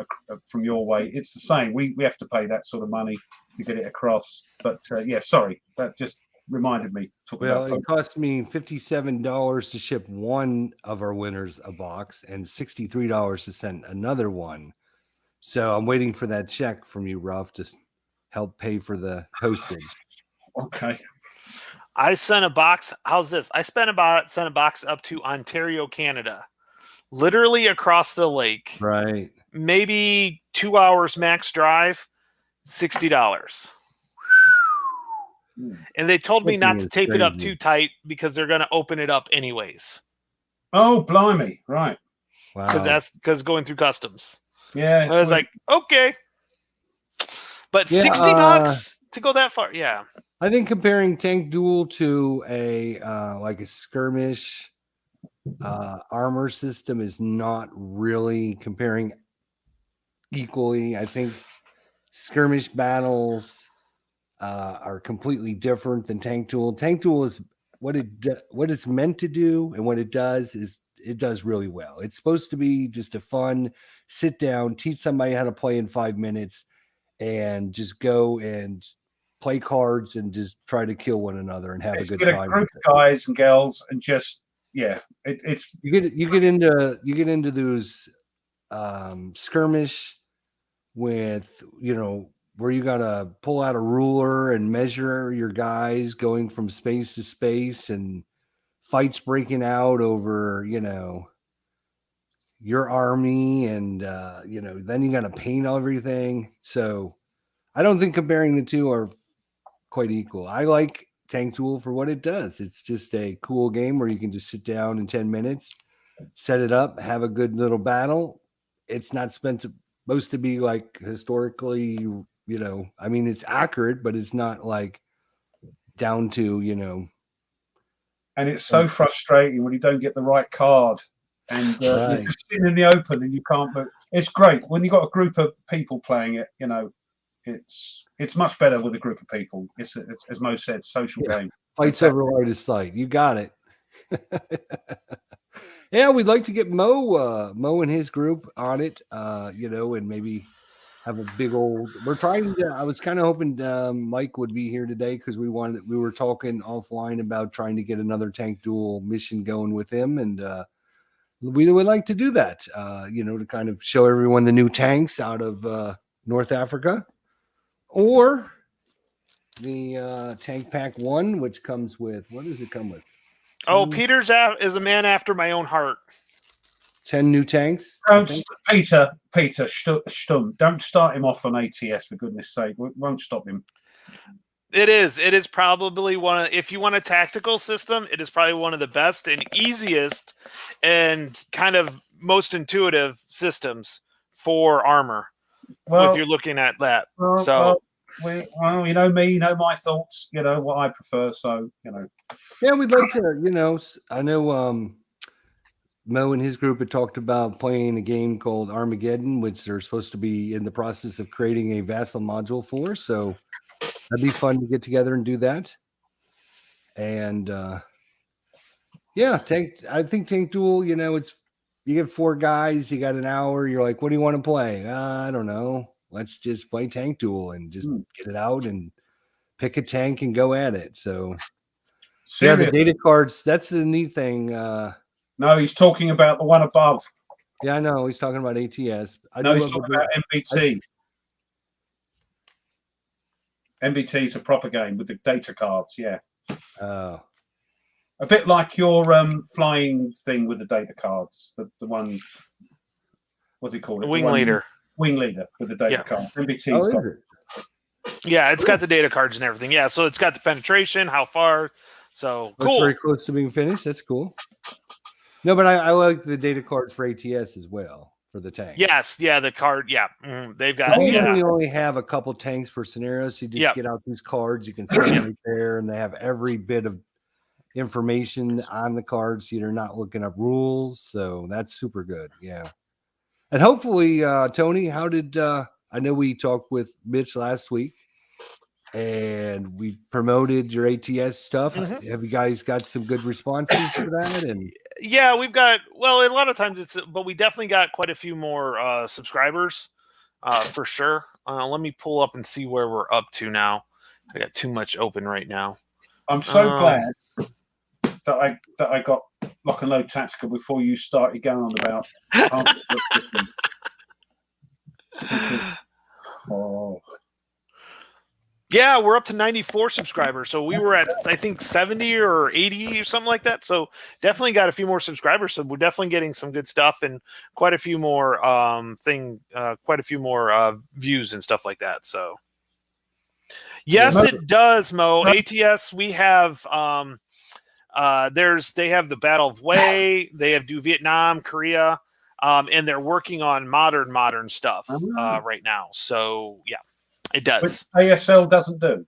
your way. It's the same. We have to pay that sort of money to get it across. But yeah, sorry, that just reminded me. Well, it cost me $57 to ship one of our winners a box and $63 to send another one. So I'm waiting for that check from you, Ruff, to help pay for the postage. Okay. I sent a box. How's this? I sent a box up to Ontario, Canada, literally across the lake. Right. Maybe 2 hours max drive, $60. And they told me not to tape it up too tight because they're going to open it up anyways. Oh, blimey. Right. Wow. Because going through customs. Yeah. I was like, okay. But Yeah, $60 to go that far. Yeah. I think comparing Tank Duel to a like a skirmish armor system is not really comparing equally. I think skirmish battles are completely different than Tank Duel. Tank Duel is what it's meant to do, and what it does is it does really well. It's supposed to be just a fun sit down, teach somebody how to play in 5 minutes, and just go and play cards and just try to kill one another and have a good time. Group of guys and girls and just it's you get into those skirmish with where you gotta pull out a ruler and measure your guys going from space to space and fights breaking out over your army and then you gotta paint everything. So I don't think comparing the two are quite equal. I like Tank Duel for what it does. It's just a cool game where you can just sit down in 10 minutes, set it up, have a good little battle. It's not supposed to be like historically, I mean, it's accurate, but it's not like down to, and it's so frustrating when you don't get the right card and you're just sitting in the open and you can't move. It's great when you got a group of people playing it, it's much better with a group of people. It's as Mo said, social game. Fights over largest fight. You got it. Yeah, we'd like to get Mo and his group on it, and maybe have a big old. We're trying to. I was kind of hoping Mike would be here today because we were talking offline about trying to get another Tank Duel mission going with him, and we would like to do that. To kind of show everyone the new tanks out of North Africa. Or the Tank Pack 1, which comes with, what does it come with? Oh, Peter's is a man after my own heart. 10 new tanks. Peter, Stum, don't start him off on ATS for goodness sake. We won't stop him. It is probably if you want a tactical system, it is probably one of the best and easiest and kind of most intuitive systems for armor. Well, if you're looking at that. You know me, you know my thoughts, what I prefer. So, Yeah, we'd like to, I know Mo and his group had talked about playing a game called Armageddon, which they're supposed to be in the process of creating a vassal module for. So that'd be fun to get together and do that. And I think Tank Duel, you get 4 guys, you got an hour, you're like, what do you want to play? I don't know. Let's just play Tank Duel and just get it out and pick a tank and go at it. So yeah, the data cards, that's the neat thing. No, he's talking about the one above. Yeah, I know. He's talking about ATS. He's talking about MBT. MBT is a proper game with the data cards, yeah. Oh. A bit like your flying thing with the data cards. The one, what do you call it? Wing leader. Wing leader with the data card. MBT's got it. Yeah, it's got the data cards and everything. Yeah, so it's got the penetration, how far. So cool. That's very close to being finished. That's cool. No, but I like the data cards for ATS as well for the tank. Yes, yeah, the card. Yeah, they've got. They usually only have a couple tanks per scenario, so you just get out these cards. You can set them right there, and they have every bit of information on the cards. So you're not looking up rules, so that's super good. Yeah, and hopefully, Tony, how did I know we talked with Mitch last week, and we promoted your ATS stuff. Have you guys got some good responses for that? And Yeah, we've got, well, a lot of times but we definitely got quite a few more subscribers for sure. Let me pull up and see where we're up to now. I got too much open right now. I'm so glad that I got Lock and Load Tactical before you started going on about. Oh. Yeah, we're up to 94 subscribers. So we were at, I think, 70 or 80 or something like that. So definitely got a few more subscribers. So we're definitely getting some good stuff and quite a few more views and stuff like that. So yes, it does, Mo. ATS, we have they have the Battle of Wei, they have Do Vietnam, Korea, and they're working on modern stuff right now. So yeah. It does. Which ASL doesn't do.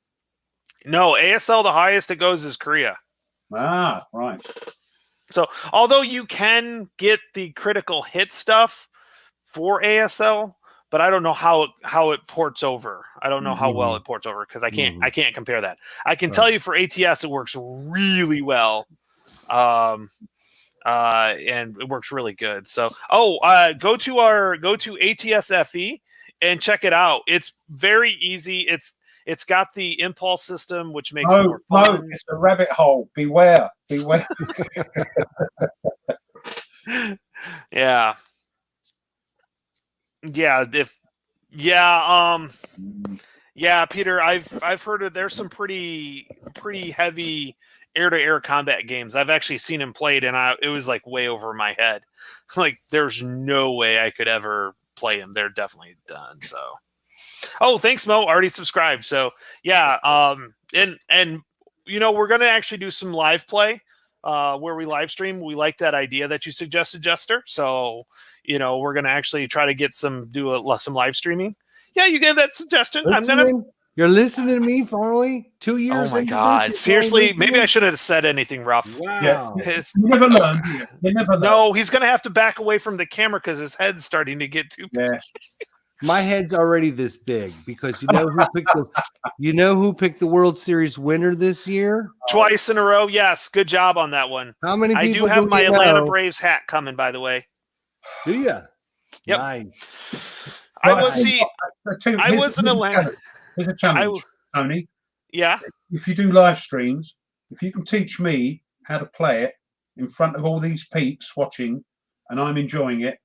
No, ASL, the highest it goes is Korea. Ah, right. So, although you can get the critical hit stuff for ASL, but I don't know how it ports over. I don't know how well it ports over because I can't compare that. I can tell you for ATS it works really well. And it works really good. So, go to ATSFE and check it out. It's very easy. It's got the impulse system, which makes it more fun. No, it's a rabbit hole. Beware. Yeah. Peter, I've heard of there's some pretty heavy air-to-air combat games. I've actually seen him played, and it was like way over my head. Like there's no way I could ever play them. They're definitely done. So thanks, Mo, already subscribed. So yeah, and we're gonna actually do some live play where we live stream. We like that idea that you suggested, Jester. So we're gonna actually try to get some live streaming. Yeah, you gave that suggestion. You're listening to me, Farley? 2 years. Oh my God! Seriously, maybe I shouldn't have said anything rough. Wow. Yeah. You never learn. You never learn. No, he's gonna have to back away from the camera because his head's starting to get too big. Yeah. My head's already this big because you know who picked the World Series winner this year? Twice in a row. Yes, good job on that one. How many people? I do have my Atlanta Braves hat coming, by the way. Do you? Yep. Nice. I was in Atlanta. Here's a challenge, Tony. Yeah. If you do live streams, if you can teach me how to play it in front of all these peeps watching, and I'm enjoying it.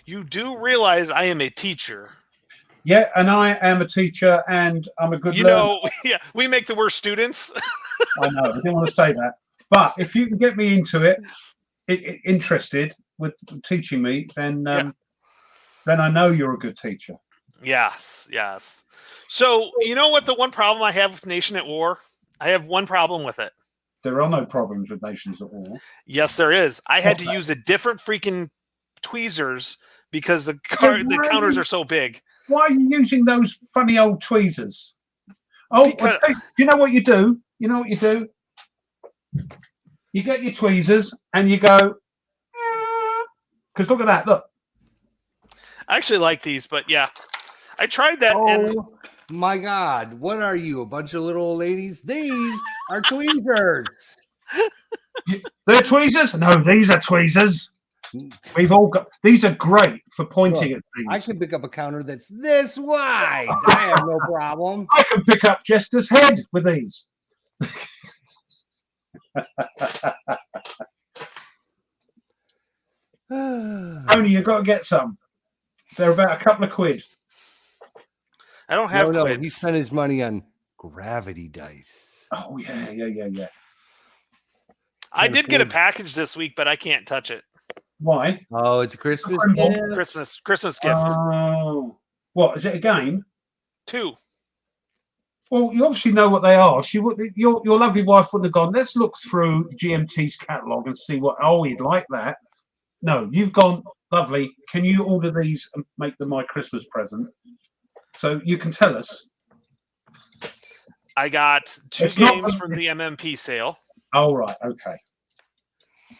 You do realize I am a teacher. Yeah, and I am a teacher, and I'm a good learner. Yeah, we make the worst students. I know. I didn't want to say that. But if you can get me into it, interested with teaching me, then I know you're a good teacher. Yes. So, you know what the one problem I have with Nation at War? I have one problem with it. There are no problems with Nations at War. Yes, there is. I had to use a different freaking tweezers because the counters are so big. Why are you using those funny old tweezers? Do you know what you do? You get your tweezers and you go, because look at that. Look. I actually like these, but yeah. I tried that. Oh my God. What are you? A bunch of little old ladies? These are tweezers. They're tweezers? No, these are tweezers. We've all got these are great for pointing at things. I can pick up a counter that's this wide. I have no problem. I can pick up Jester's head with these. Tony, you've got to get some. They're about a couple of quid. I don't have No, quids. he spent his money on gravity dice. Oh, yeah. I did get a package this week, but I can't touch it. Why? Oh, it's a Christmas gift. Christmas gift. Oh. What, is it a game? 2. Well, you obviously know what they are. Your lovely wife wouldn't have gone, let's look through GMT's catalogue and see he'd like that. No, you've gone, lovely, can you order these and make them my Christmas present? So you can tell us. I got 2 games from the MMP sale. Oh, right, okay.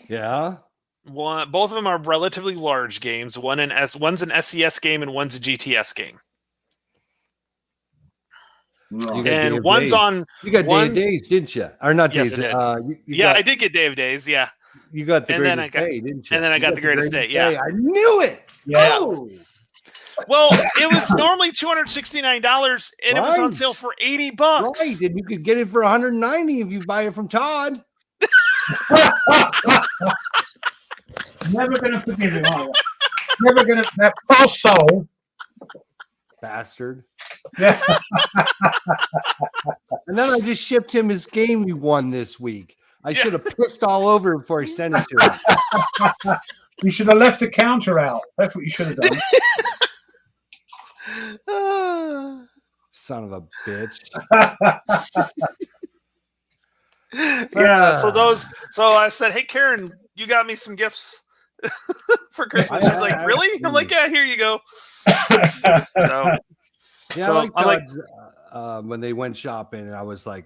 Yeah. Both of them are relatively large games. One's an SCS game and one's a GTS game. Right. And one's on. You got Day of Days, didn't you? Or not Yes, Days? I did. I did get Day of Days. Yeah. You got the And then greatest I got- day, didn't you? and then I You got the greatest day, yeah. I knew it. Yeah. Oh, Well, it was normally $269, and it was on Right. sale for $80. right. And you could get it for 190 if you buy it from Todd. Never gonna forgive him, are you? Never gonna. That poor soul. Bastard. Yeah. And then I just shipped him his game he won this week. I Yeah. should have pissed all over him before I sent it to him. You should have left the counter out. That's what you should have done. Son of a bitch. Yeah, so I said, "Hey Karen, you got me some gifts for Christmas." She's like, "Really?" I'm like, "Yeah, here you go." So, Yeah, So, I I like- Todd's, when they went shopping, and I was like,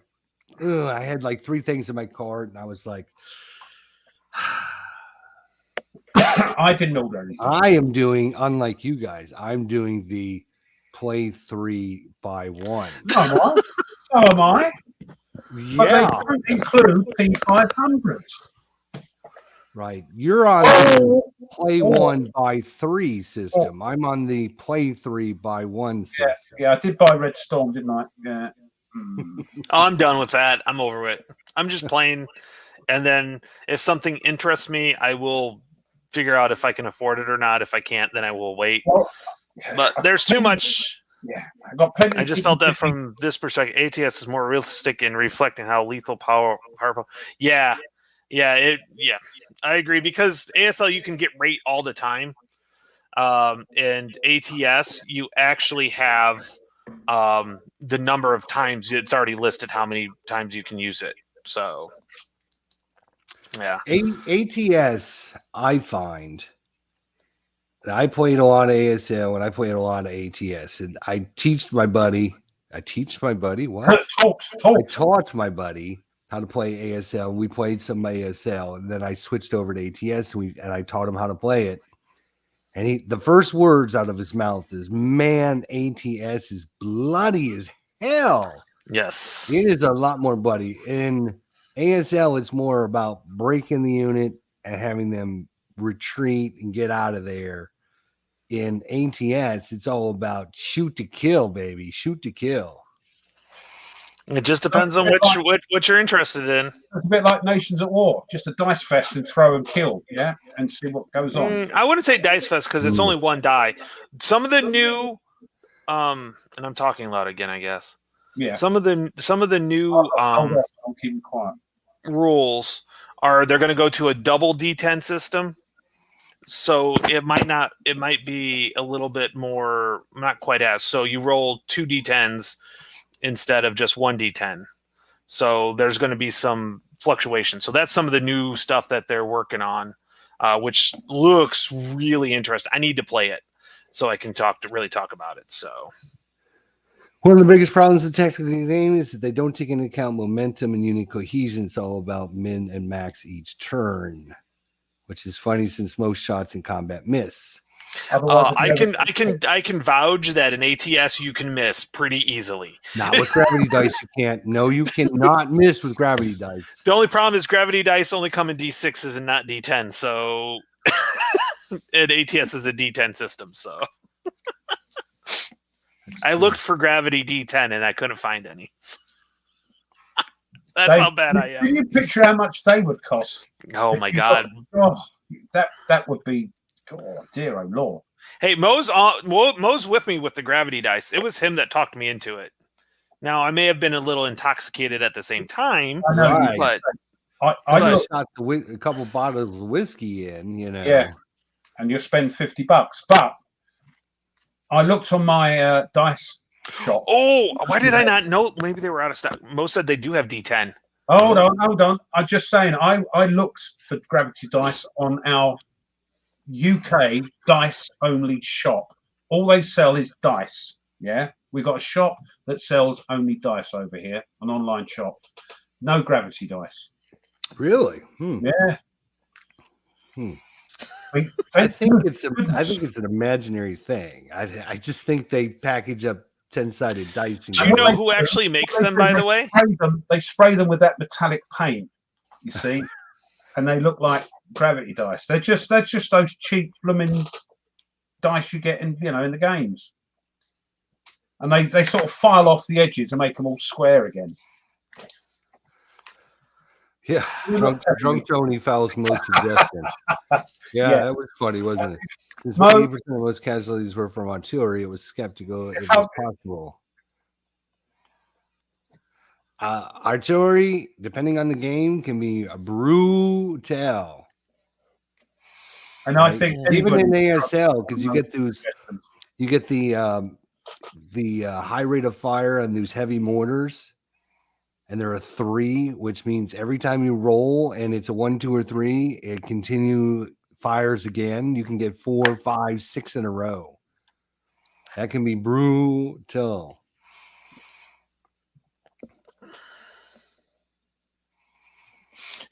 ugh, I had like 3 things in my cart, and I was like, I didn't order anything. I am doing, unlike you guys, I'm doing the play 3 by 1. So am I. So am I. But they Yeah, don't include P500s. right. You're on the Oh, play 1 by 3 system. I'm on the play 3 by 1 system. yeah, I did buy Red Storm, didn't I? Yeah. Hmm. I'm done with that. I'm over it. I'm just playing, and then if something interests me, I will figure out if I can afford it or not. If I can't, then I will wait. Well, But there's too much. Yeah, I got plenty. I of just people felt that giving- from this perspective, ATS is more realistic in reflecting how lethal power. Yeah, I agree, because ASL you can get rate all the time, and ATS you actually have the number of times it's already listed how many times you can use it. So yeah, ATS, I find that I played a lot of ASL and I played a lot of ATS, and I teach my buddy. What? Talk. I taught my buddy how to play ASL. We played some ASL, and then I switched over to ATS, and I taught him how to play it. And the first words out of his mouth is, "Man, ATS is bloody as hell." yes, It is a lot more bloody. In ASL, it's more about breaking the unit and having them retreat and get out of there. In ATS, it's all about shoot to kill, baby. Shoot to kill. it just depends on what you're interested in. It's a bit like Nations at War, just a dice fest and throw and kill, yeah, and see what goes on. I wouldn't say Dice Fest because it's only one die. Some of the new, and I'm talking loud again, I guess. Yeah. Some of the new I'm keeping quiet. rules are they're going to go to a double D10 system. So it might be a little bit more, not quite as. So you roll 2 D10s instead of just 1 D10. So there's going to be some fluctuation. So that's some of the new stuff that they're working on, which looks really interesting. I need to play it so I can really talk about it. So One of the biggest problems with technical game is that they don't take into account momentum and unit cohesion. It's all about min and max each turn, which is funny since most shots in combat miss. I can vouch that in ATS you can miss pretty easily. Not with gravity dice, you can't. No, you cannot miss with gravity dice. The only problem is gravity dice only come in D6s and not D10. So and ATS is a D10 system. So I looked for gravity D10 and I couldn't find any. That's how bad I Can am. you picture how much they would cost? Oh my god. Oh, that would be. Oh dear, oh lord. Hey, Mo's with me with the gravity dice. It was him that talked me into it. Now I may have been a little intoxicated at the same time, I know, Right. but I I look, shot a couple bottles of whiskey in, you know. Yeah. and you'll spend $50. But I looked on my dice shop. oh, why did I not know? Maybe they were out of stock. Mo said they do have D10. Hold on. I'm just saying. I looked for gravity dice on our UK dice only shop. All they sell is dice. Yeah, we got a shop that sells only dice over here, an online shop. No gravity dice. Really? Yeah. Hmm. I think it's an imaginary thing. I just think they package up 10-sided dice. And Do you know who actually makes them, by the way? They spray them with that metallic paint, you see, and they look like gravity dice. That's just those cheap blooming dice you get in the games, and they sort of file off the edges and make them all square again. Yeah, drunk Tony fouls most suggestions. Yeah, that was funny, wasn't it? Because 80% of most casualties were from artillery. It was skeptical if it was possible. Artillery, depending on the game, can be brutal. And I think even in ASL, because you get the high rate of fire on those heavy mortars, and there are 3, which means every time you roll and it's a 1, 2, or 3, it fires again. You can get 4, 5, 6 in a row. That can be brutal.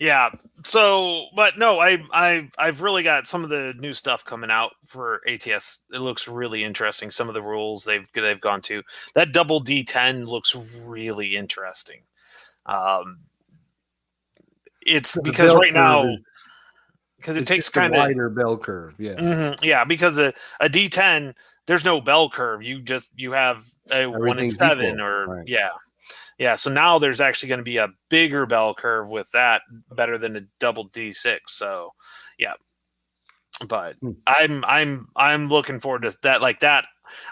Yeah. So, but no, I've really got some of the new stuff coming out for ATS. It looks really interesting. Some of the rules they've gone to. That double D10 looks really interesting. It's because right now, because it takes kind of wider bell curve. Yeah. Yeah. Because a D10, there's no bell curve. You have a 1 in 7 or right. Yeah, so now there's actually going to be a bigger bell curve with that, better than a double D6. So, yeah. But I'm looking forward to that. Like that,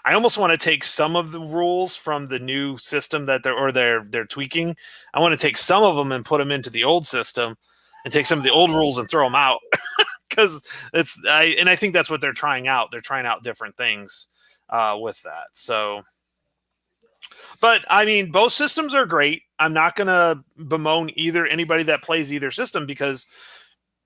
I almost want to take some of the rules from the new system that they're tweaking. I want to take some of them and put them into the old system, and take some of the old rules and throw them out because I think that's what they're trying out. They're trying out different things with that. So. But I mean, both systems are great. I'm not going to bemoan anybody that plays either system because,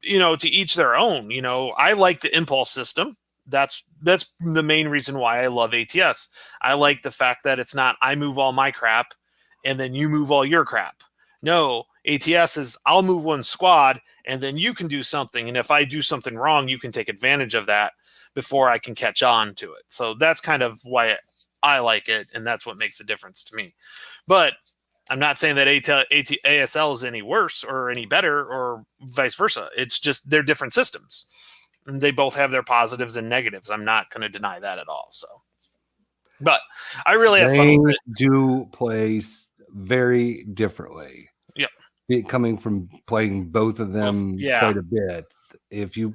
to each their own. I like the impulse system. That's the main reason why I love ATS. I like the fact that it's not I move all my crap and then you move all your crap. No, ATS is I'll move one squad and then you can do something. And if I do something wrong, you can take advantage of that before I can catch on to it. So that's kind of why I like it, and that's what makes a difference to me. But I'm not saying that ASL is any worse or any better or vice versa. It's just they're different systems. And they both have their positives and negatives. I'm not going to deny that at all. So, but I really have fun with it. Do play very differently. Yep. Coming from playing both of them quite a bit. If you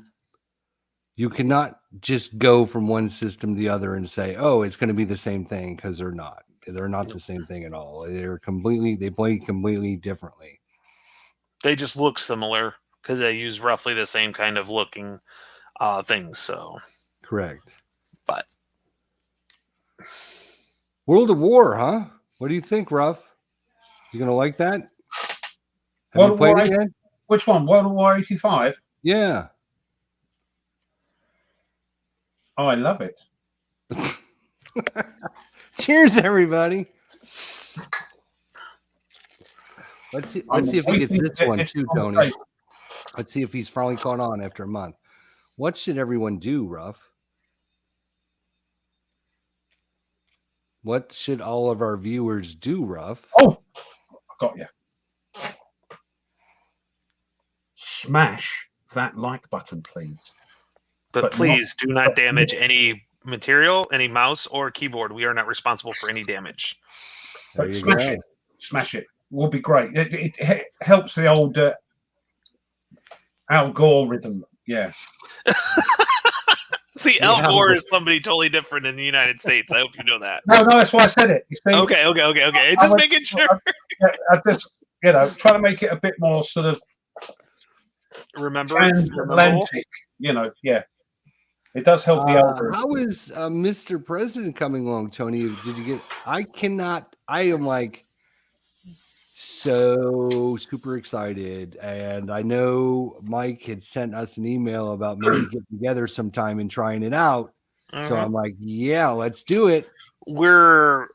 cannot just go from one system to the other and say, oh, it's going to be the same thing, because they're not. They're not the same thing at all. They play completely differently. They just look similar because they use roughly the same kind of looking things. So correct. But World of War, huh? What do you think, Ruff? You going to like that? Have you played it yet? Which one? World of War 85? Yeah. Oh, I love it. Cheers, everybody. Let's see if he gets this one too, Tony. Let's see if he's finally caught on after a month. What should everyone do, Ruff? What should all of our viewers do, Ruff? Oh, I got you. Smash that like button, please. But please do not damage any material, any mouse or keyboard. We are not responsible for any damage. But smash it. Will be great. It helps the old Al Gore rhythm. Yeah. See, Al Gore is somebody totally different in the United States. I hope you know that. No, that's why I said it. You see? Okay. Just making sure. I just, try to make it a bit more sort of transatlantic. Yeah. It does help the elder. How is Mr. President coming along, Tony? Did you get? I am like so super excited, and I know Mike had sent us an email about maybe getting together sometime and trying it out. So I'm like, yeah, let's do it. I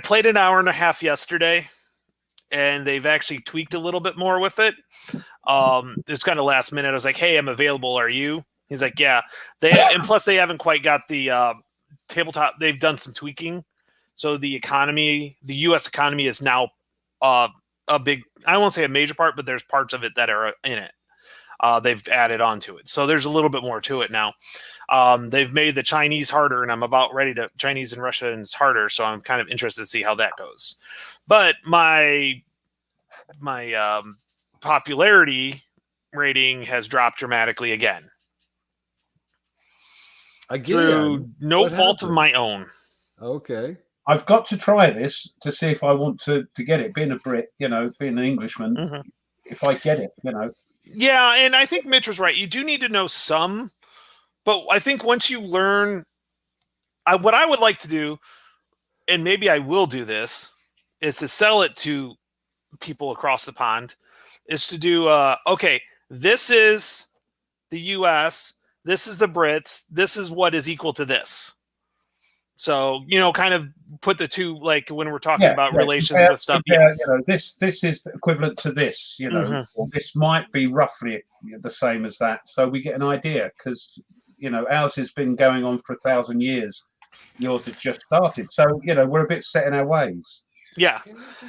played an hour and a half yesterday, and they've actually tweaked a little bit more with it. It's kind of last minute. I was like, hey, I'm available. Are you? He's like, yeah. And plus they haven't quite got the tabletop. They've done some tweaking. So the U.S. economy is now a big, I won't say a major part, but there's parts of it that are in it. they've added on to it. So there's a little bit more to it now. They've made the Chinese harder, and I'm about ready to Chinese and Russians harder. So I'm kind of interested to see how that goes. But my popularity rating has dropped dramatically again. Through no fault of my own. Okay. I've got to try this to see if I want to get it. Being a Brit, being an Englishman, if I get it, Yeah, and I think Mitch was right. You do need to know some, but I think once you learn, what I would like to do, and maybe I will do this, is to sell it to people across the pond, is to do, okay, this is the U.S., this is the Brits, this is what is equal to this. So, kind of put the two, like when we're talking about relations with stuff. This is equivalent to this, or this might be roughly the same as that. So we get an idea because, ours has been going on for 1,000 years. Yours has just started. So, we're a bit set in our ways. Yeah.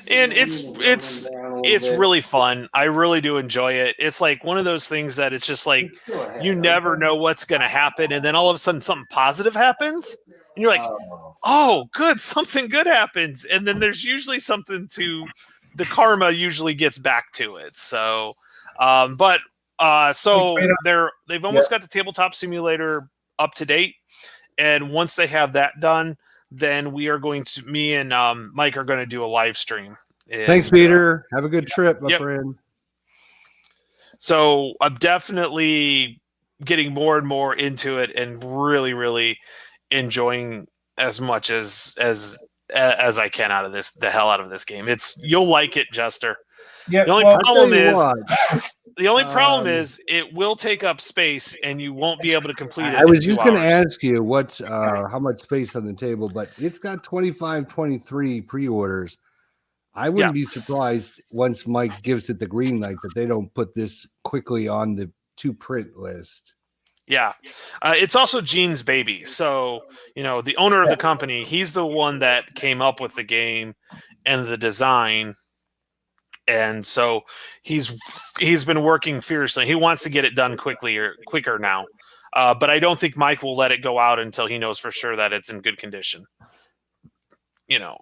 And it's really fun. I really do enjoy it. It's like one of those things that it's just like, you never know what's going to happen. And then all of a sudden something positive happens. And you're like, oh, good, something good happens. And then there's usually something to the karma usually gets back to it. So, so they've almost got the tabletop simulator up to date. And once they have that done, then we are going to, me and Mike are going to do a live stream. And, thanks, Peter. Have a good trip, my friend. So I'm definitely getting more and more into it and really, really enjoying as much as I can out of this, the hell out of this game. You'll like it, Jester. Yeah. The only problem is it will take up space and you won't be able to complete it. I was just going to ask you how much space on the table, but it's got 23 pre-orders. I wouldn't be surprised once Mike gives it the green light that they don't put this quickly on the to print list. Yeah. It's also Gene's baby. So, the owner of the company, he's the one that came up with the game and the design. And so he's been working fiercely. He wants to get it done quicker now. But I don't think Mike will let it go out until he knows for sure that it's in good condition.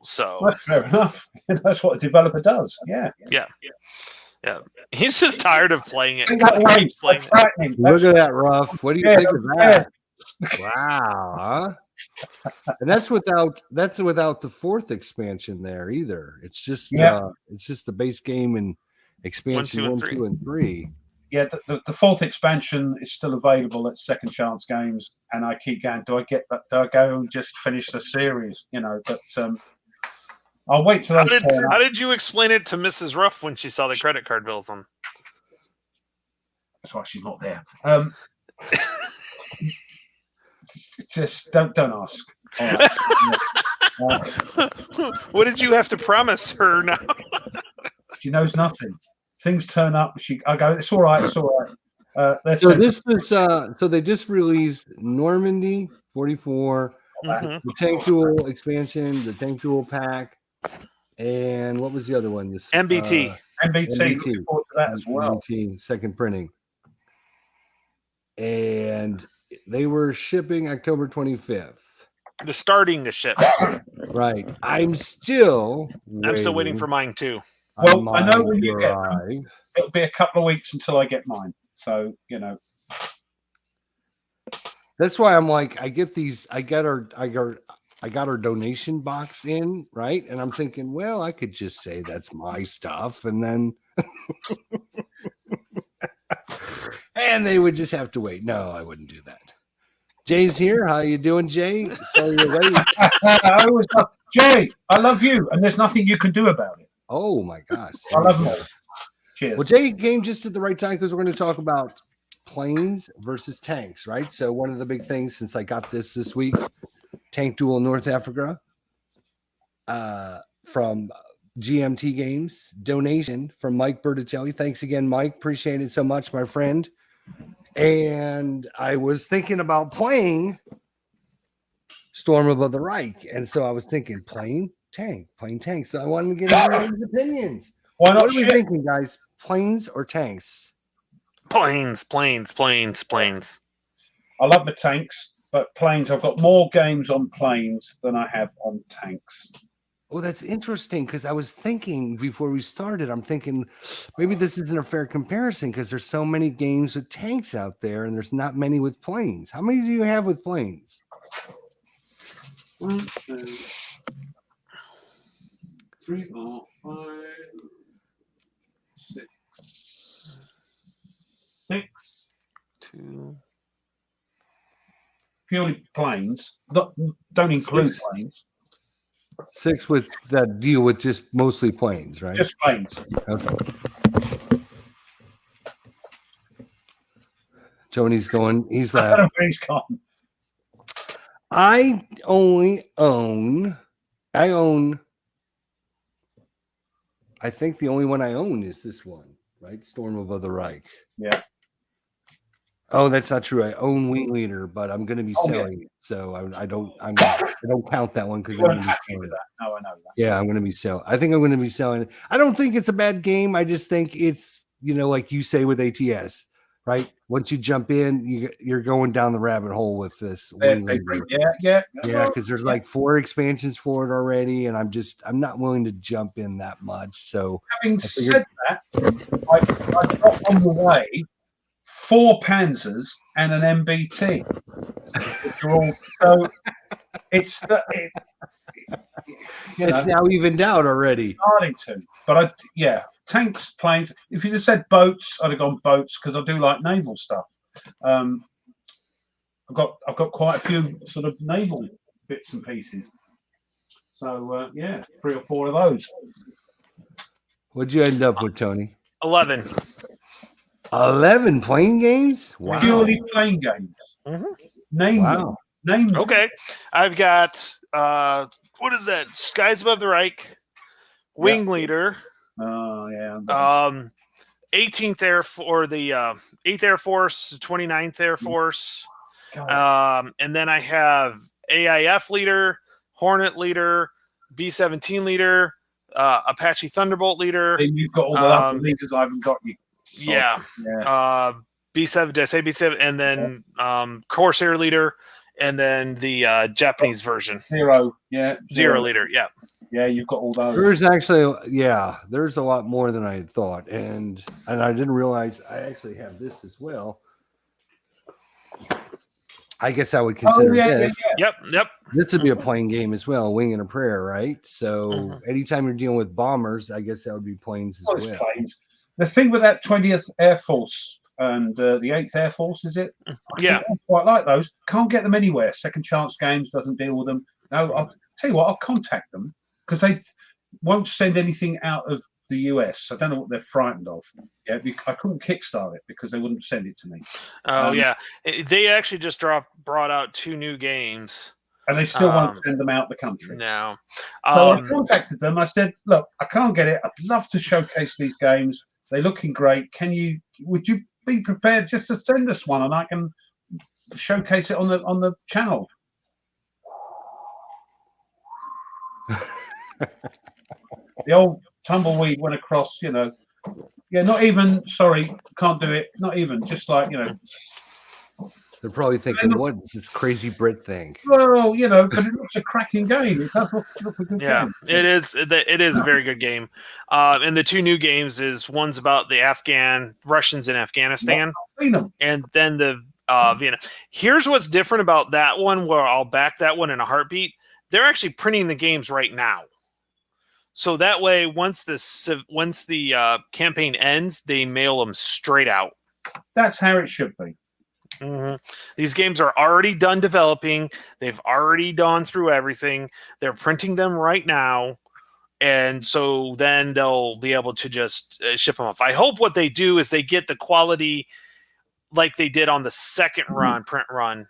So that's fair enough. That's what a developer does. Yeah. He's just tired of playing it. Look at that, Ruff. What do you think of that? Wow. And that's without the fourth expansion there either. It's just the base game and expansion 1, 2, and 3. Yeah, the fourth expansion is still available at Second Chance Games, and I keep going, do I get that? Do I go and just finish the series? But I'll wait till how did you explain it to Mrs. Ruff when she saw the credit card bills on? That's why she's not there. Just don't ask. All right. What did you have to promise her now? She knows nothing. Things turn up. I go, it's all right. So this is so they just released Normandy 44, the Tank Duel expansion, the Tank Duel pack, and what was the other one? This MBT. MBT. Looking forward to that as well. MBT second printing, and they were shipping October 25th. The starting to ship. Right. I'm still waiting for mine too. Well, I know when you get them, it'll be a couple of weeks until I get mine. So, That's why I'm like, I got our donation box in, right? And I'm thinking, well, I could just say that's my stuff, and then and they would just have to wait. No, I wouldn't do that. Jay's here. How you doing, Jay? So you're late. Jay, I love you, and there's nothing you can do about it. Oh my gosh. I love them all. Cheers. Well, Jay came just at the right time because we're going to talk about planes versus tanks, right? So one of the big things since I got this week, Tank Duel North Africa from GMT Games, donation from Mike Berticelli. Thanks again, Mike. Appreciate it so much, my friend. And I was thinking about playing Storm Above the Reich. And so I was thinking plane, tank. So I wanted to get everyone's opinions. Why not? What are we thinking, guys? Planes or tanks? Planes. I love the tanks, but planes. I've got more games on planes than I have on tanks. Oh, that's interesting because I was thinking before we started, I'm thinking maybe this isn't a fair comparison because there's so many games with tanks out there and there's not many with planes. How many do you have with planes? 1, 2, 3, 4, 5, 6. 6 2. purely planes. Don't include 6. planes. 6 with that deal with just mostly planes, right? Just planes. Okay. Tony's going. He's I don't laughing. know where he's gone. I own. I think the only one I own is this one, right? Storm Above the Reich. Yeah. Oh, that's not true. I own Wing Leader, but I'm going to be Oh, yeah. selling it, so I don't count that one because You weren't happy with that. No, I know that. Yeah, I'm going to be selling. I think I'm going to be selling it. I don't think it's a bad game. I just think it's, like you say with ATS, right? Once you jump in, you're going down the rabbit hole with this. Wing Leader. Yeah. Yeah, because there's like 4 expansions for it already, and I'm not willing to jump in that much. So Having said that, I got on the way 4 Panzers and an MBT. Which are all, so it's it's now evened out already. starting to. But tanks, planes. If you'd have said boats, I'd have gone boats because I do like naval stuff. I've got quite a few sort of naval bits and pieces. So 3 or 4 of those. What'd you end up with, Tony? 11. 11 plane games? Wow. Purely plane games. Mhm. Name Wow. them. Name them. Okay, I've got what is that? Skies Above the Reich, Wing Leader, Oh yeah. 18th Air for the 8th Air Force, 29th Air Force, God. and then I have AIF Leader, Hornet Leader, B-17 Leader, Apache Thunderbolt Leader. Then you've got all the other leaders I haven't got you. Yeah. Yeah. B7, did I say B7? And then Corsair Leader, and then the Japanese version. Zero. Yeah. Zero Leader, yeah. Yeah, you've got all those. There's actually, there's a lot more than I had thought. And I didn't realize I actually have this as well. I guess I would consider this. Yep. This would be a playing game as well, Wing and a Prayer, right? So anytime you're dealing with bombers, I guess that would be planes as well. Planes. The thing with that 20th Air Force and the 8th Air Force, is it? Yeah. I quite like those. Can't get them anywhere. Second Chance Games doesn't deal with them. No, I'll tell you what, I'll contact them because they won't send anything out of the US. I don't know what they're frightened of. Yeah, I couldn't kickstart it because they wouldn't send it to me. Oh, yeah. They actually just brought out 2 new games. And they still won't send them out the country. No. So I contacted them. I said, look, I can't get it. I'd love to showcase these games. They're looking great. Would you be prepared just to send us one and I can showcase it on the channel? The old tumbleweed went across, not even, sorry, can't do it. Not even, just like, They're probably thinking, what is this crazy Brit thing? Well, but it looks a cracking game. It does look a good game. It is. It is a very good game. And the 2 new games one's about the Russians in Afghanistan, and then the Vienna. Here's what's different about that one, where I'll back that one in a heartbeat. They're actually printing the games right now, so that way once the campaign ends, they mail them straight out. That's how it should be. Mm-hmm. These games are already done developing. They've already gone through everything. They're printing them right now. And so then they'll be able to just ship them off. I hope what they do is they get the quality like they did on the second print run.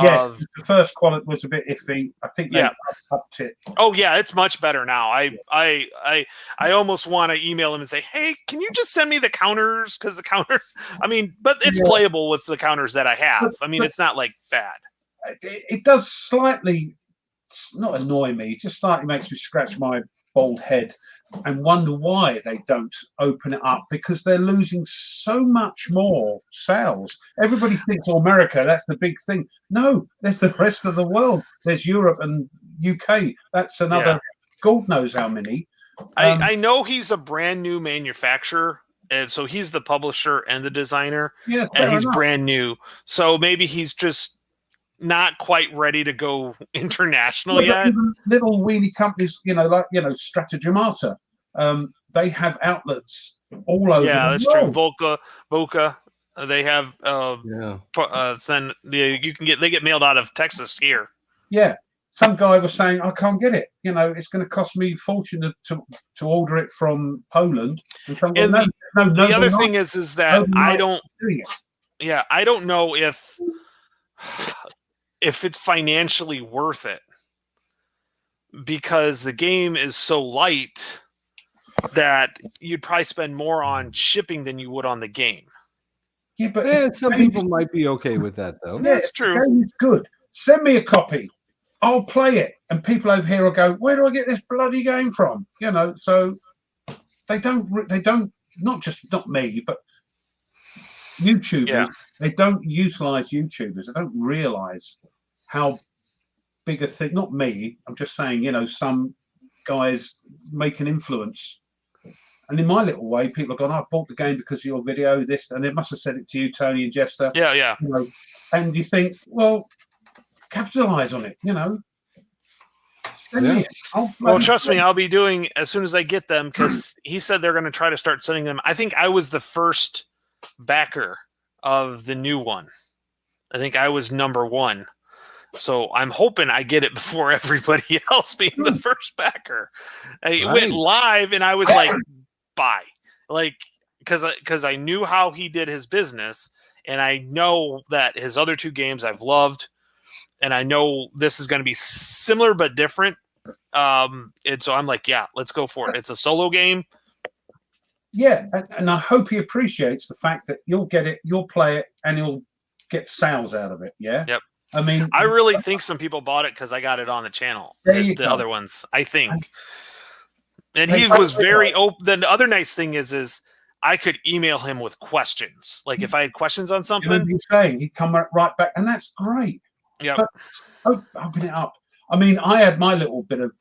Yes, the first quality was a bit iffy. I think they upped it. Oh yeah, it's much better now. I almost want to email them and say, hey, can you just send me the counters? Because the counter, but it's playable with the counters that I have. It's not like bad. It does slightly, not annoy me. It just slightly makes me scratch my bald head and wonder why they don't open it up, because they're losing so much more sales. Everybody thinks, oh, America, that's the big thing. No, there's the rest of the world. There's Europe and UK. That's another, God knows how many. I know he's a brand new manufacturer, and so he's the publisher and the designer, Yeah, and he's enough. brand new. So maybe he's just not quite ready to go international yet. Even little weenie companies, like Stratagemata, they have outlets all over. Yeah, the that's world. true. Voca, they have they get mailed out of Texas here. Yeah, some guy was saying I can't get it. It's going to cost me a fortune to order it from Poland. And the other thing is that I don't. Yeah, I don't know if it's financially worth it, because the game is so light that you'd probably spend more on shipping than you would on the game. Yeah, but some people might be okay with that, though. Yeah, that's true. The game is good. Send me a copy. I'll play it, and people over here will go, "Where do I get this bloody game from?" So they don't. Not me, but YouTubers. Yeah. They don't utilize YouTubers. They don't realize how big a thing. Not me. I'm just saying. Some guys make an influence. And in my little way, people have gone, I bought the game because of your video, this, and they must have said it to you, Tony and Jester. Yeah. And you think, well, capitalize on it, Send me it. Well, trust me, I'll be doing as soon as I get them, because he said they're going to try to start sending them. I think I was the first backer of the new one. I think I was number 1. So I'm hoping I get it before everybody else, being the first backer. It went live, and I was like, buy. Because I knew how he did his business, and I know that his other 2 games I've loved, and I know this is going to be similar but different. And so I'm like, yeah, let's go for it. It's a solo game. Yeah, and I hope he appreciates the fact that you'll get it, you'll play it, and you'll get sales out of it. Yeah. Yep. I mean, I really think some people bought it because I got it on the channel. The other ones, I think. And he was very open. Then the other nice thing is I could email him with questions. Like if I had questions on something, you're saying he'd come right back, and that's great. Yeah. But open it up. I mean, I had my little bit of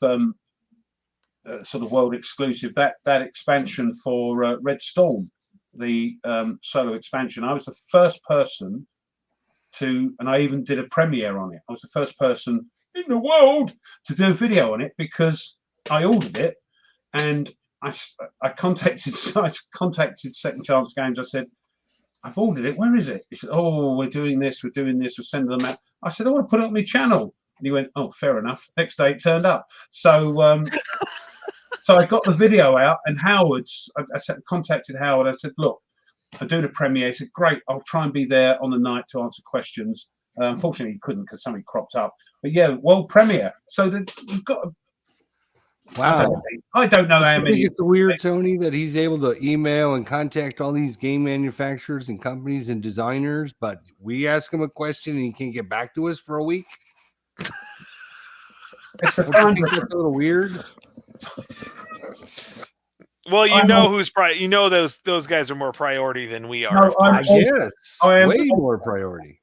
sort of world exclusive, that expansion for Red Storm, the solo expansion. I was the first person to, and I even did a premiere on it. I was the first person in the world to do a video on it, because I ordered it, and I contacted Second Chance Games. I said, I've ordered it. Where is it? He said, oh, we're doing this, we're sending them out. I said, I want to put it on my channel. And he went, oh, fair enough. Next day it turned up. So so I got the video out, and I contacted Howard. I said, look, I do the premiere. He said, great, I'll try and be there on the night to answer questions. Unfortunately, he couldn't because something cropped up. But yeah, world premiere. So you've got to, wow. I don't know how many. It's weird, Tony, that he's able to email and contact all these game manufacturers and companies and designers, but we ask him a question and he can't get back to us for a week. It's a little weird. Well, those guys are more priority than we are. No, I guess. I am way more priority.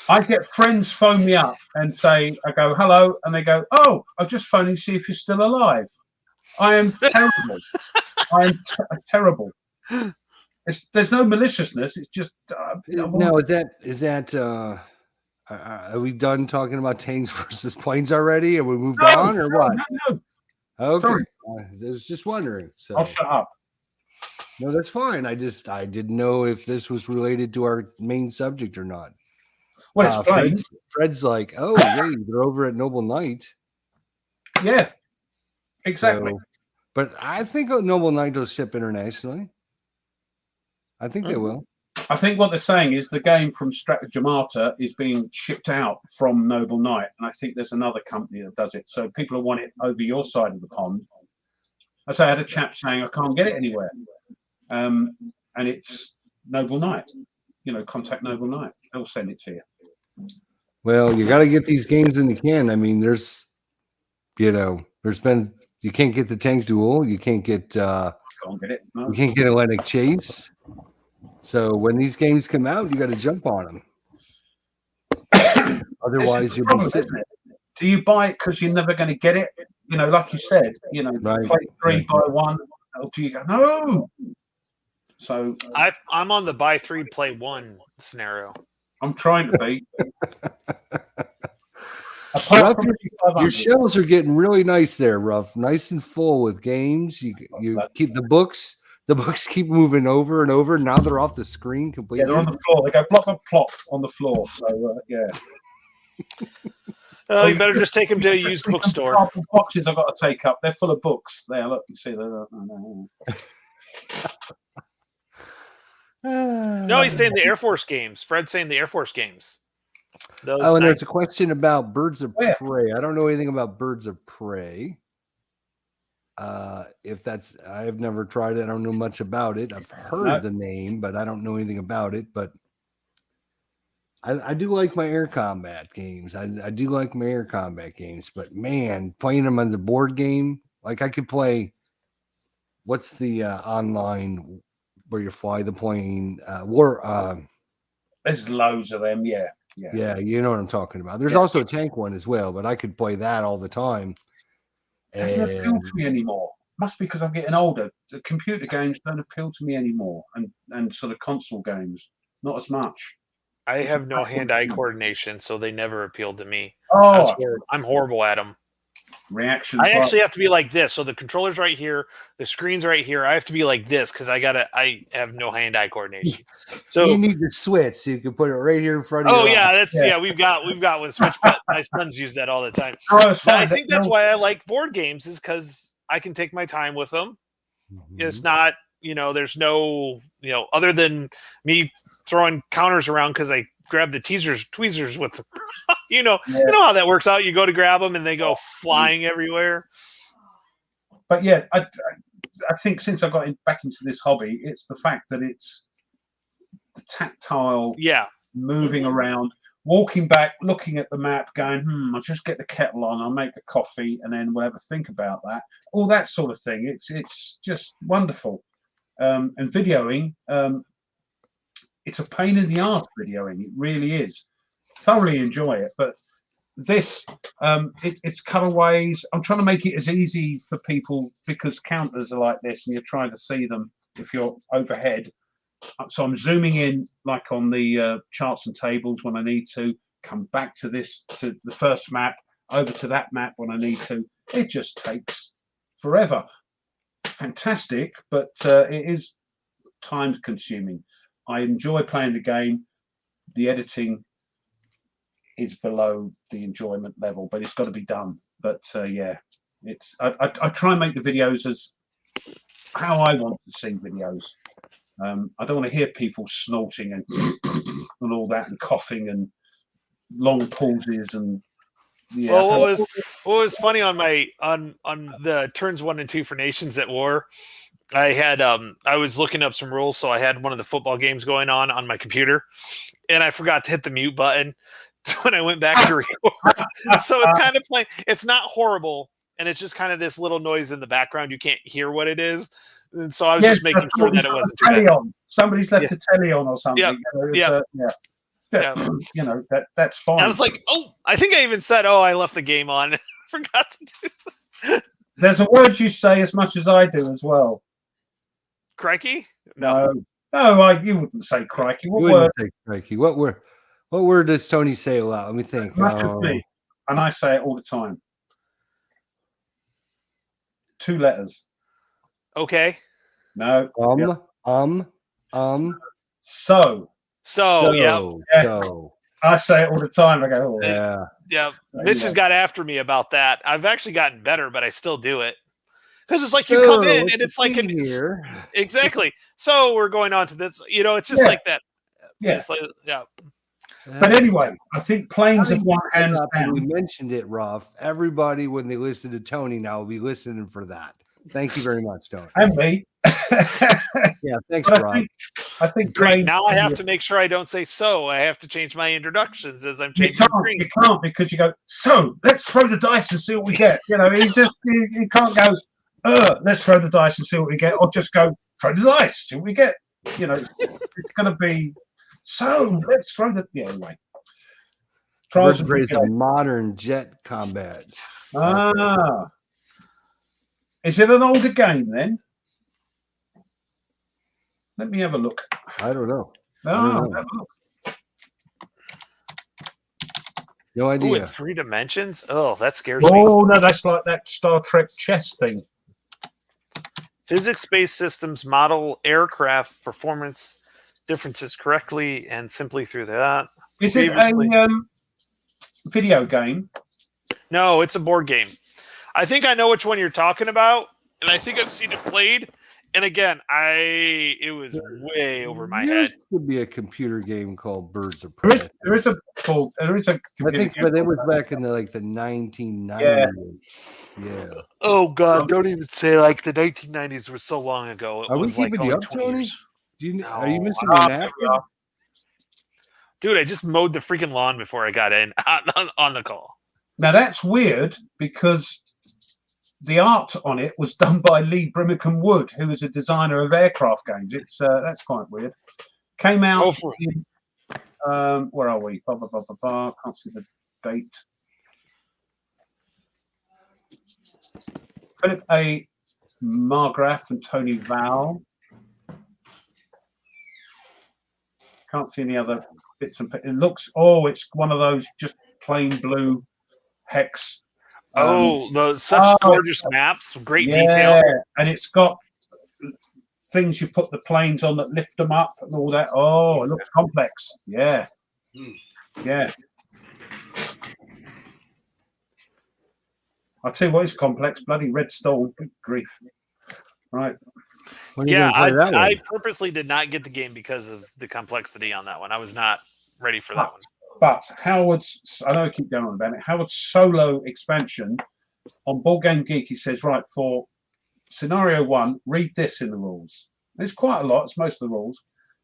I get friends phone me up and say, I go, hello, and they go, oh, I'm just phoning to see if you're still alive. I am terrible. I am terrible. There's no maliciousness. It's just. Now, is that? Are we done talking about tanks versus planes already? Have we moved on, or what? No. Okay. Sorry. I was just wondering. So. I'll shut up. No, that's fine. I didn't know if this was related to our main subject or not. Well, it's Fred's like, oh, wait, they're over at Noble Knight. Yeah, exactly. So, but I think Noble Knight will ship internationally. I think they will. I think what they're saying is the game from Stratagemata is being shipped out from Noble Knight, and I think there's another company that does it. So people who want it over your side of the pond. I had a chap saying I can't get it anywhere, and it's Noble Knight. Contact Noble Knight; they'll send it to you. Well, you got to get these games when you can. I mean, there's been You can't get the Tank Duel. You can't get Can't get it. No. you can't get Atlantic Chase. So when these games come out, you got to jump on them. Otherwise, you'll be sitting. Do you buy it because you're never going to get it? You know, like you said, you know, Right. play 3 buy 1. Or do you go no? So I'm on the buy 3 play 1 scenario. I'm trying to be. Ruff, your shelves are getting really nice there, Ruff. Nice and full with games. You keep the books. The books keep moving over and over. Now they're off the screen completely. Yeah, they're on the floor. They go plop and plop on the floor. So yeah. Oh, you better just take them to a used bookstore. Boxes I've got to take up. They're full of books. There, look, you see they're. No, he's saying the Air Force games. Fred's saying the Air Force games. Those and nice- there's a question about Birds of Yeah. Prey. I don't know anything about Birds of Prey. If that's, I've never tried it. I don't know much about it. I've heard the name, but I don't know anything about it. But I do like my air combat games. I do like my air combat games. But man, playing them on the board game, like I could play. What's the online where you fly the plane? There's loads of them. Yeah. Yeah, you know what I'm talking about. There's also a tank one as well, but I could play that all the time. It doesn't appeal to me anymore. Must be because I'm getting older. The computer games don't appeal to me anymore, and sort of console games, not as much. I have no hand-eye coordination, so they never appealed to me. Oh, I'm horrible at them. reaction. I actually have to be like this. So the controller's right here, the screen's right here. I have to be like this because I have no hand-eye coordination. So you need the switch so you can put it right here in front of you. Oh yeah, that's we've got one switch, but my sons use that all the time. Oh, But I think that's why I like board games is because I can take my time with them. It's not, there's no, other than me throwing counters around because I grab the tweezers with them. You know how that works out. You go to grab them and they go flying everywhere. But yeah, I think since I got back into this hobby, it's the fact that it's the tactile, moving around, walking back, looking at the map, going, I'll just get the kettle on, I'll make a coffee, and then we'll have a think about that. All that sort of thing. It's just wonderful. And videoing, it's a pain in the arse, videoing. It really is. Thoroughly enjoy it. But this, it's cutaways. I'm trying to make it as easy for people because counters are like this and you're trying to see them if you're overhead. So I'm zooming in like on the charts and tables when I need to, come back to the first map, over to that map when I need to. It just takes forever. Fantastic, but it is time consuming. I enjoy playing the game. The editing is below the enjoyment level, but it's got to be done. But I try and make the videos as how I want to see videos. I don't want to hear people snorting and and all that and coughing and long pauses and Well, what was funny on the turns 1 and 2 for Nations at War, I had I was looking up some rules, so I had one of the football games going on my computer, and I forgot to hit the mute button when I went back to record. So it's kind of playing. It's not horrible, and it's just kind of this little noise in the background. You can't hear what it is, and so I was just making sure that it wasn't too bad. Somebody's left a telly on or something. That's fine. And I was like, I think I even said, I left the game on. Forgot to do that. There's a word you say as much as I do as well. Crikey? No, you wouldn't say crikey. What word? Say crikey. What word does Tony say a lot? Let me think. Much of me, and I say it all the time. 2 letters. Okay. No. So. I say it all the time. I go, yeah. Mitch has got after me about that. I've actually gotten better, but I still do it. Because it's like you come in and it's like here. Exactly. So we're going on to this. It's just like that. Yeah. It's like, yeah. But anyway, I think planes have one hands down. We mentioned it, Ruff. Everybody, when they listen to Tony now, will be listening for that. Thank you very much, Tony. And me. Yeah, thanks, But Rob. I think Great. Blaine- Now I have to make sure I don't say so. I have to change my introductions as I'm You changing can't, screen. you can't because you go, so let's throw the dice and see what we get. You know, you can't go, let's throw the dice and see what we get, or just go, throw the dice, see what we get. You know, it's going to be, so let's throw the, yeah, anyway. Trials and Vertebrates of tribulations. modern jet combat. Ah. Is it an older game then? Let me have a look. I don't know. Ah, don't know. have a look. No Ooh, idea. in 3 dimensions? Oh, that scares me. Oh, no, that's like that Star Trek chess thing. Physics-based systems model aircraft performance differences correctly and simply through that. Is it Previously- a video game? No, it's a board game. I think I know which one you're talking about, and I think I've seen it played. And again, it was way over my There head. used to be a computer game called Birds of Prey. There is a I think, but it was back in the 1990s. Yeah. Oh God! Don't even say like the 1990s was so long ago. It Are we was like keeping you only up, 20 Tony? years. Are you No. missing your nap? Dude, I just mowed the freaking lawn before I got in on the call. Now that's weird because the art on it was done by Lee Brimacombe Wood, who is a designer of aircraft games. It's that's quite weird. Came out. Oh, for- in, where are we? Blah, blah, blah, blah, blah. Can't see the date. Philip A. Margraf and Tony Val. Can't see any other bits and it looks. Oh, it's one of those just plain blue hex. Such gorgeous maps, great detail. And it's got things you put the planes on that lift them up and all that. Oh, it looks complex. Yeah. Yeah. I'll tell you what is complex. Bloody Red Stone. Good grief. Right. When are you Yeah, gonna play that I one? purposely did not get the game because of the complexity on that one. I was not ready for that one. But Howard's, I know I keep going on about it, Howard's solo expansion on Board Game Geek, he says, right, for scenario 1, read this in the rules. There's quite a lot, it's most of the rules.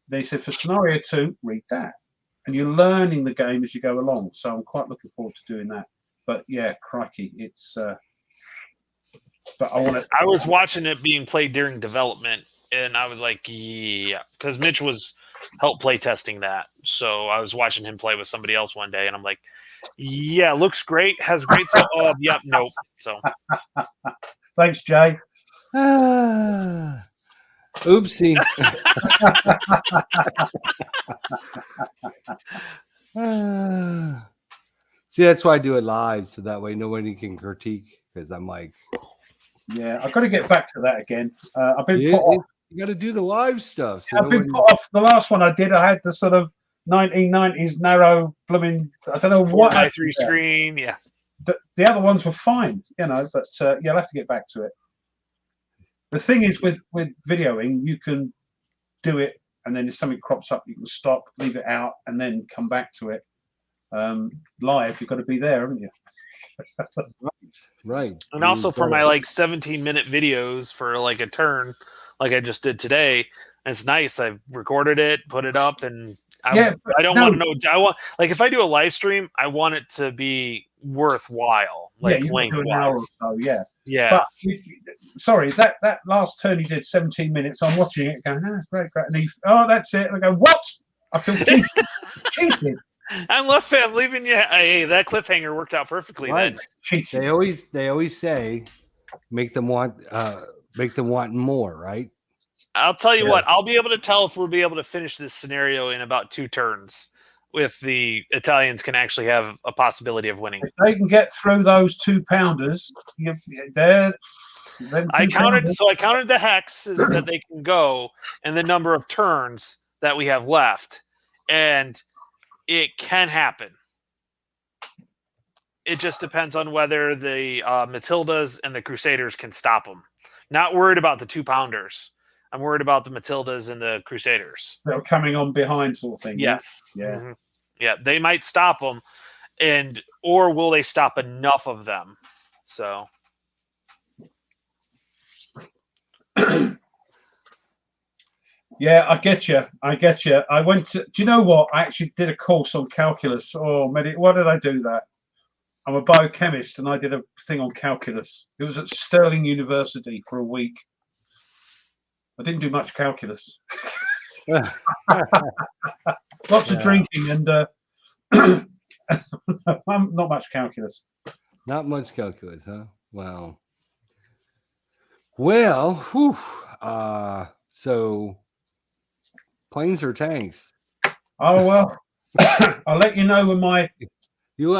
Then he said, for scenario 2, read that. And you're learning the game as you go along. So I'm quite looking forward to doing that. But yeah, crikey, it's. But I want to. I was watching it being played during development, and I was like, yeah, because Mitch was help play testing that. So I was watching him play with somebody else one day, and I'm like, yeah, looks great, has great. So, yep, nope. So, Thanks, Jay. Oopsie. See, that's why I do it live, so that way nobody can critique. Because I'm like, Yeah, I've got to get back to that again. I've been you put off. got to do the live stuff. So I've been nobody- put off. The last one I did, I had the sort of 1990s narrow blooming. I don't know what. 4:3 screen, yeah. The other ones were fine, you know, but you'll have to get back to it. The thing is with videoing, you can do it, and then if something crops up, you can stop, leave it out, and then come back to it. Live, you've got to be there, haven't you? Right. And also for my 17-minute videos for like a turn, like I just did today, it's nice. I've recorded it, put it up, and I don't want to know. I want, like, if I do a live stream, I want it to be worthwhile, like you do an hour or lengthwise. so, yeah. Yeah. But sorry, that last turn he did 17 minutes. I'm watching it, going, great, and that's it. And I go, what? I feel cheated. Cheated. I'm left. I'm leaving you. Hey, that cliffhanger worked out perfectly. Right. Then Cheated. They always say, make them want more, right? I'll tell you what. I'll be able to tell if we'll be able to finish this scenario in about 2 turns. If the Italians can actually have a possibility of winning. If they can get through those 2-pounders, I counted the hexes that they can go and the number of turns that we have left, and it can happen. It just depends on whether the Matildas and the Crusaders can stop them. Not worried about the 2-pounders. I'm worried about the Matildas and the Crusaders. They're coming on behind, sort of thing. Yes. Yeah. Mhm. Yeah. They might stop them, or will they stop enough of them? So. Yeah, I get you. I get you. I went to. Do you know what? I actually did a course on calculus. Oh, why did I do that? I'm a biochemist, and I did a thing on calculus. It was at Stirling University for a week. I didn't do much calculus. Lots of Yeah. drinking and not much calculus. Not much calculus, huh? Wow. Well, whew, so planes or tanks? Oh well, I'll let you know when my You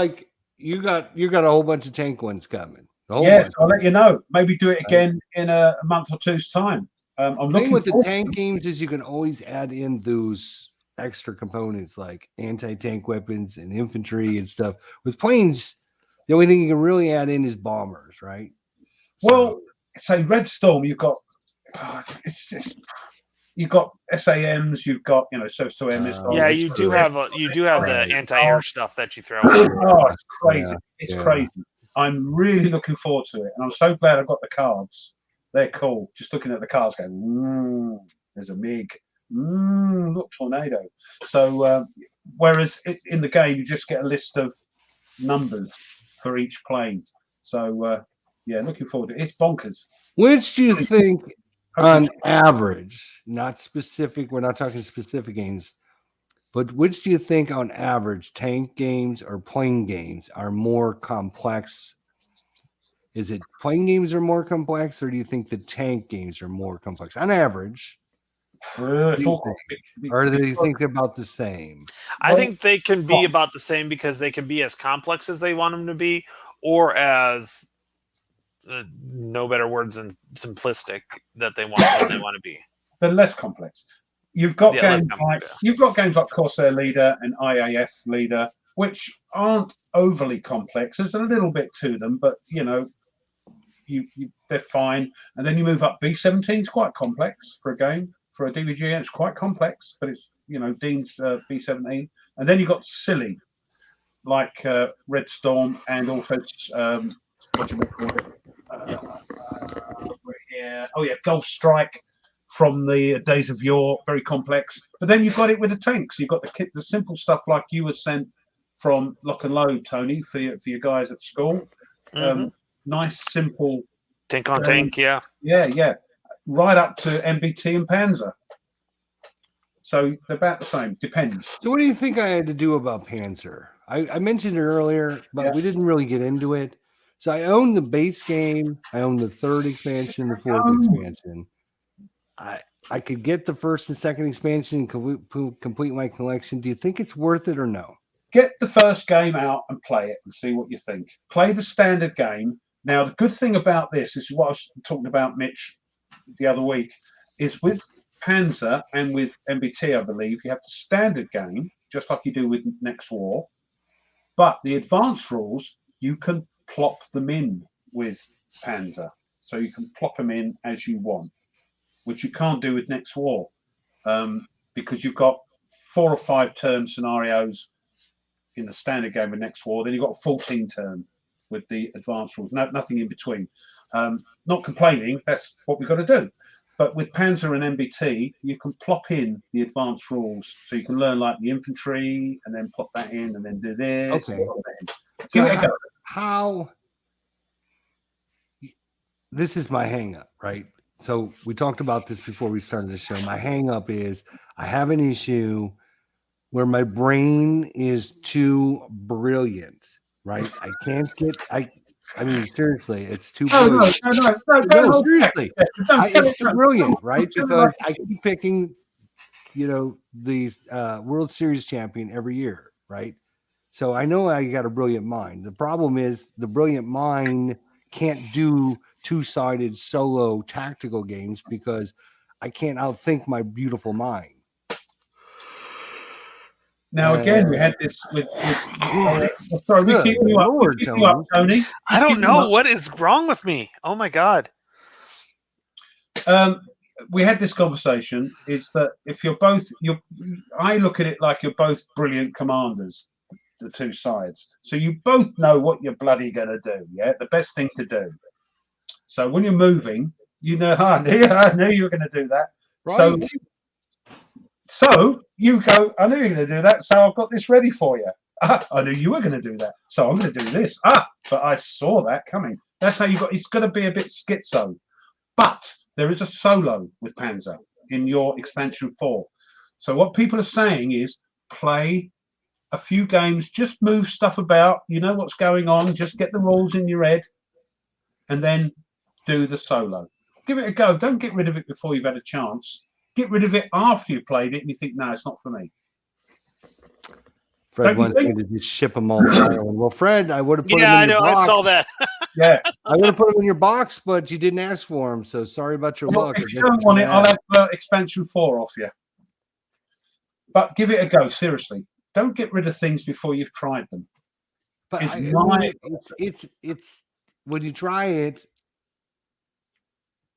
got a whole bunch of tank ones coming. A whole yes. bunch. I'll let you know. Maybe do it again in a month or two's time. I'm The thing looking with the forward- tank games is you can always add in those extra components like anti-tank weapons and infantry and stuff. With planes, the only thing you can really add in is bombers, right? Well, say Red Storm, you've got you've got SAMs, you've got surface air missiles. Yeah, that's you do correct. have the anti-air stuff that you throw. Oh, it's crazy! It's yeah. crazy. I'm really looking forward to it, and I'm so glad I got the cards. They're cool. Just looking at the cards, going, there's a MiG. Look, tornado. So, whereas in the game, you just get a list of numbers for each plane. So, yeah, looking forward to it. It's bonkers. Which do you think, on average, not specific, we're not talking specific games, but which do you think on average tank games or plane games are more complex? Is it plane games are more complex, or do you think the tank games are more complex on average? Or do you think they're about the same? I think they can be about the same because they can be as complex as they want them to be, or as no better words than simplistic that they want to be. They're less complex. You've got Yeah, games like Corsair Leader and IAF Leader, which aren't overly complex. There's a little bit to them, but they're fine. And then you move up. B-17 is quite complex for a game. For a DVG, it's quite complex, but it's Dean's B-17. And then you've got silly, like Red Storm, and also what do you call it? Gulf Strike from the Days of Yore, very complex. But then you've got it with the tanks. You've got the simple stuff like you were sent from Lock and Load, Tony, for your guys at school. Nice, simple tank on tank, yeah. Yeah. Right up to MBT and Panzer. So they're about the same. Depends. So what do you think I had to do about Panzer? I mentioned it earlier, but we didn't really get into it. So I own the base game. I own the third expansion, the fourth expansion. I could get the first and second expansion and complete my collection. Do you think it's worth it or no? Get the first game out and play it and see what you think. Play the standard game. Now, the good thing about this is what I was talking about, Mitch, the other week, is with Panzer and with MBT, I believe, you have the standard game, just like you do with Next War. But the advanced rules, you can plop them in with Panzer. So you can plop them in as you want, which you can't do with Next War, because you've got 4 or 5 turn scenarios in the standard game of Next War. Then you've got a 14 turn with the advanced rules. Nothing in between. Not complaining, that's what we've got to do. But with Panzer and MBT, you can plop in the advanced rules. So you can learn like the infantry and then plop that in and then do this. Okay. Give it a go. How this is my hang up, right? So we talked about this before we started the show. My hang up is I have an issue where my brain is too brilliant, right? I can't get I mean, seriously, it's too brilliant. No, seriously. It's too brilliant, right? Because I keep picking, the World Series champion every year, right? So I know I got a brilliant mind. The problem is the brilliant mind can't do two-sided solo tactical games because I can't outthink my beautiful mind. Now again, we had this with sorry, we keep you up. We keep you up, Tony. I don't know what is wrong with me. Oh my god. We had this conversation. Is that if I look at it like you're both brilliant commanders, the two sides. So you both know what you're bloody gonna do. Yeah, the best thing to do. So when you're moving, I knew you were going to do that. Right. So So you go, I knew you were going to do that, so I've got this ready for you. I knew you were going to do that, so I'm going to do this. But I saw that coming. That's how you got. It's got to be a bit schizo. But there is a solo with Panzer in your expansion 4. So what people are saying is play a few games, just move stuff about. You know what's going on. Just get the rules in your head, and then do the solo. Give it a go. Don't get rid of it before you've had a chance. Get rid of it after you've played it and you think, no, it's not for me. Fred Don't you wants me think? to just ship them all to Ireland. Well, Fred, I would have put Yeah, them I in your know. box. I saw that. Yeah. I would have put them in your box, but you didn't ask for them. So sorry about your Well, luck. if you don't want it, I'll have expansion 4 off you. But give it a go, seriously. Don't get rid of things before you've tried them. But It's I my- mean, it's when you try it,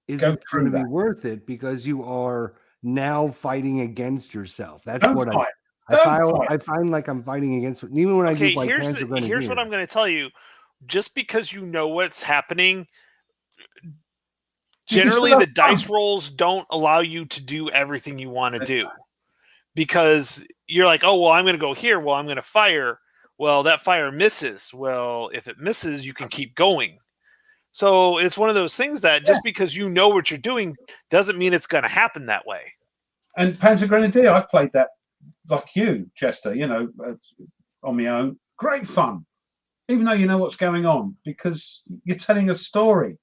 is Go it through going to be that. worth it because you are now fighting against yourself? That's Don't what fight. I Don't find. fight. I find like I'm fighting against. Even when I Okay, do like here's Panzer Grenadier. here's what I'm going to tell you. Just because you know what's happening, You can generally still the have fun. dice rolls don't allow you to do everything you want to do, because you're like, oh well, I'm going to go here. Well, I'm going to fire. Well, that fire misses. Well, if it misses, you can keep going. So it's one of those things that just because you know what you're doing doesn't mean it's going to happen that way. And Panzer Grenadier, I played that like you, Chester, you know, on my own. Great fun. Even though you know what's going on, because you're telling a story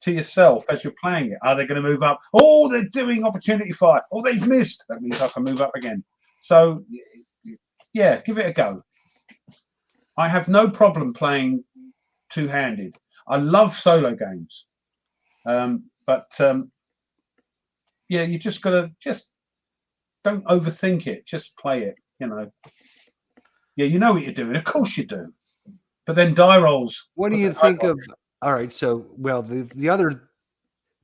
to yourself as you're playing it. Are they going to move up? Oh, they're doing opportunity fire. Oh, they've missed. That means I can move up again. So, yeah, give it a go. I have no problem playing two-handed. I love solo games. Yeah, you just got to don't overthink it. Just play it, you know. Yeah, you know what you're doing. Of course you do. But then die rolls. What do put you the die think rolls. of? All right, so well, the other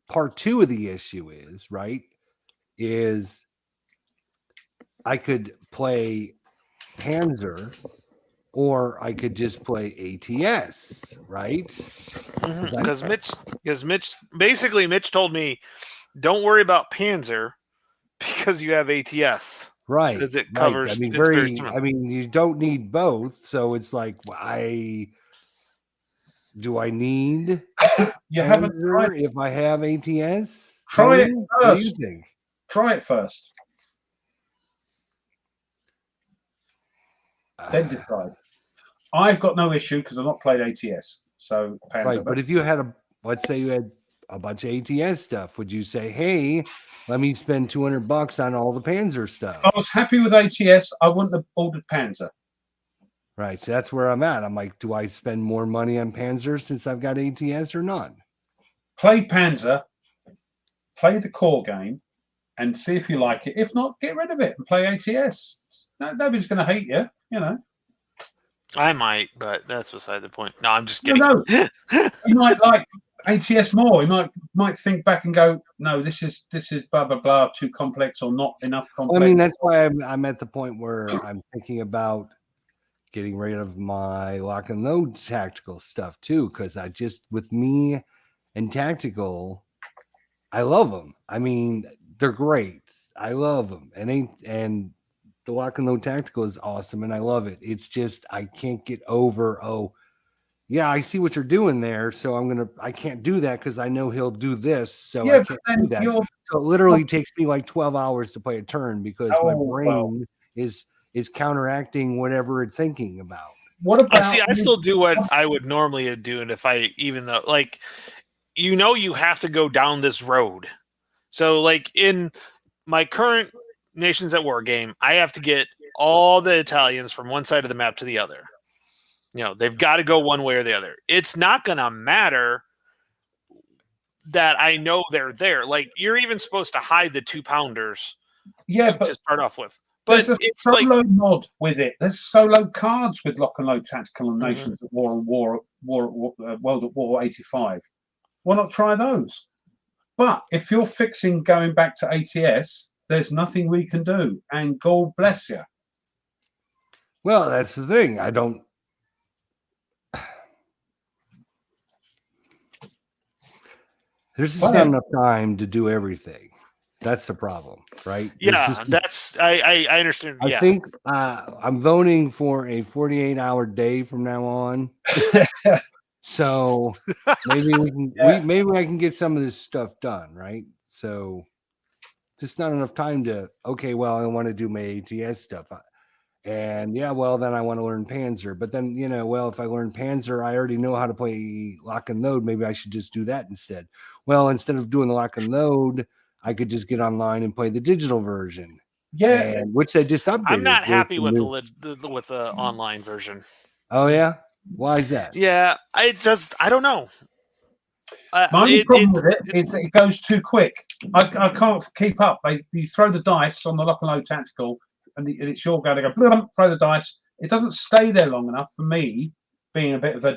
part 2 of the issue is right. Is I could play Panzer, or I could just play ATS, right? Because Mitch told me, don't worry about Panzer because you have ATS. Right. Because it right. covers. I mean, it's very similar. I mean, you don't need both, so it's like, do I need You haven't Panzer tried. if I have ATS? Try it Tony, what do you first. think? Try it first. Then decide. I've got no issue because I've not played ATS. So Panzer. Right, but if you had let's say you had a bunch of ATS stuff, would you say, hey, let me spend $200 on all the Panzer stuff? if I was happy with ATS, I wouldn't have ordered Panzer. Right, so that's where I'm at. I'm like, do I spend more money on Panzer since I've got ATS or not? Play Panzer, play the core game, and see if you like it. If not, get rid of it and play ATS. Nobody's going to hate you, you know. I might, but that's beside the point. No, I'm just kidding. No. You might like ATS more. You might think back and go, no, this is blah blah blah, too complex or not enough complex. Well, I mean, that's why I'm at the point where I'm thinking about getting rid of my lock and load tactical stuff too, because I just, with me and tactical, I love them. I mean, they're great. I love them, and the lock and load tactical is awesome, and I love it. It's just I can't get over. Oh, yeah, I see what you're doing there, so I can't do that because I know he'll do this, so I can't do that. So it literally takes me like 12 hours to play a turn because my brain is counteracting whatever it's thinking about. What about? I still do what I would normally do, and if I even though like, you have to go down this road. So like in my current Nations at War game, I have to get all the Italians from one side of the map to the other. They've got to go one way or the other. It's not going to matter that I know they're there. Like, you're even supposed to hide the 2-pounders. Yeah, but to start off with. But there's a it's solo like mod with it. There's solo cards with lock and load tactical and Nations at War and World at War 85. Why not try those? But if you're fixing going back to ATS, there's nothing we can do. And God bless you. Well, that's the thing. I don't. There's just not enough time to do everything. That's the problem, right? Yeah, I understand. I Yeah. think I'm voting for a 48-hour day from now on. So maybe we can maybe I can get some of this stuff done, right? So just not enough time to well, I want to do my ATS stuff. And well, then I want to learn Panzer. But then, if I learn Panzer, I already know how to play lock and load. Maybe I should just do that instead. Well, instead of doing the lock and load, I could just get online and play the digital version. Yeah, which they just updated. I'm not happy with the online version. Oh yeah, why is that? Yeah, I don't know. My only problem with it is that it goes too quick. I can't keep up. You throw the dice on the lock and load tactical, and it's your go to go. Blum, throw the dice. It doesn't stay there long enough for me, being a bit of a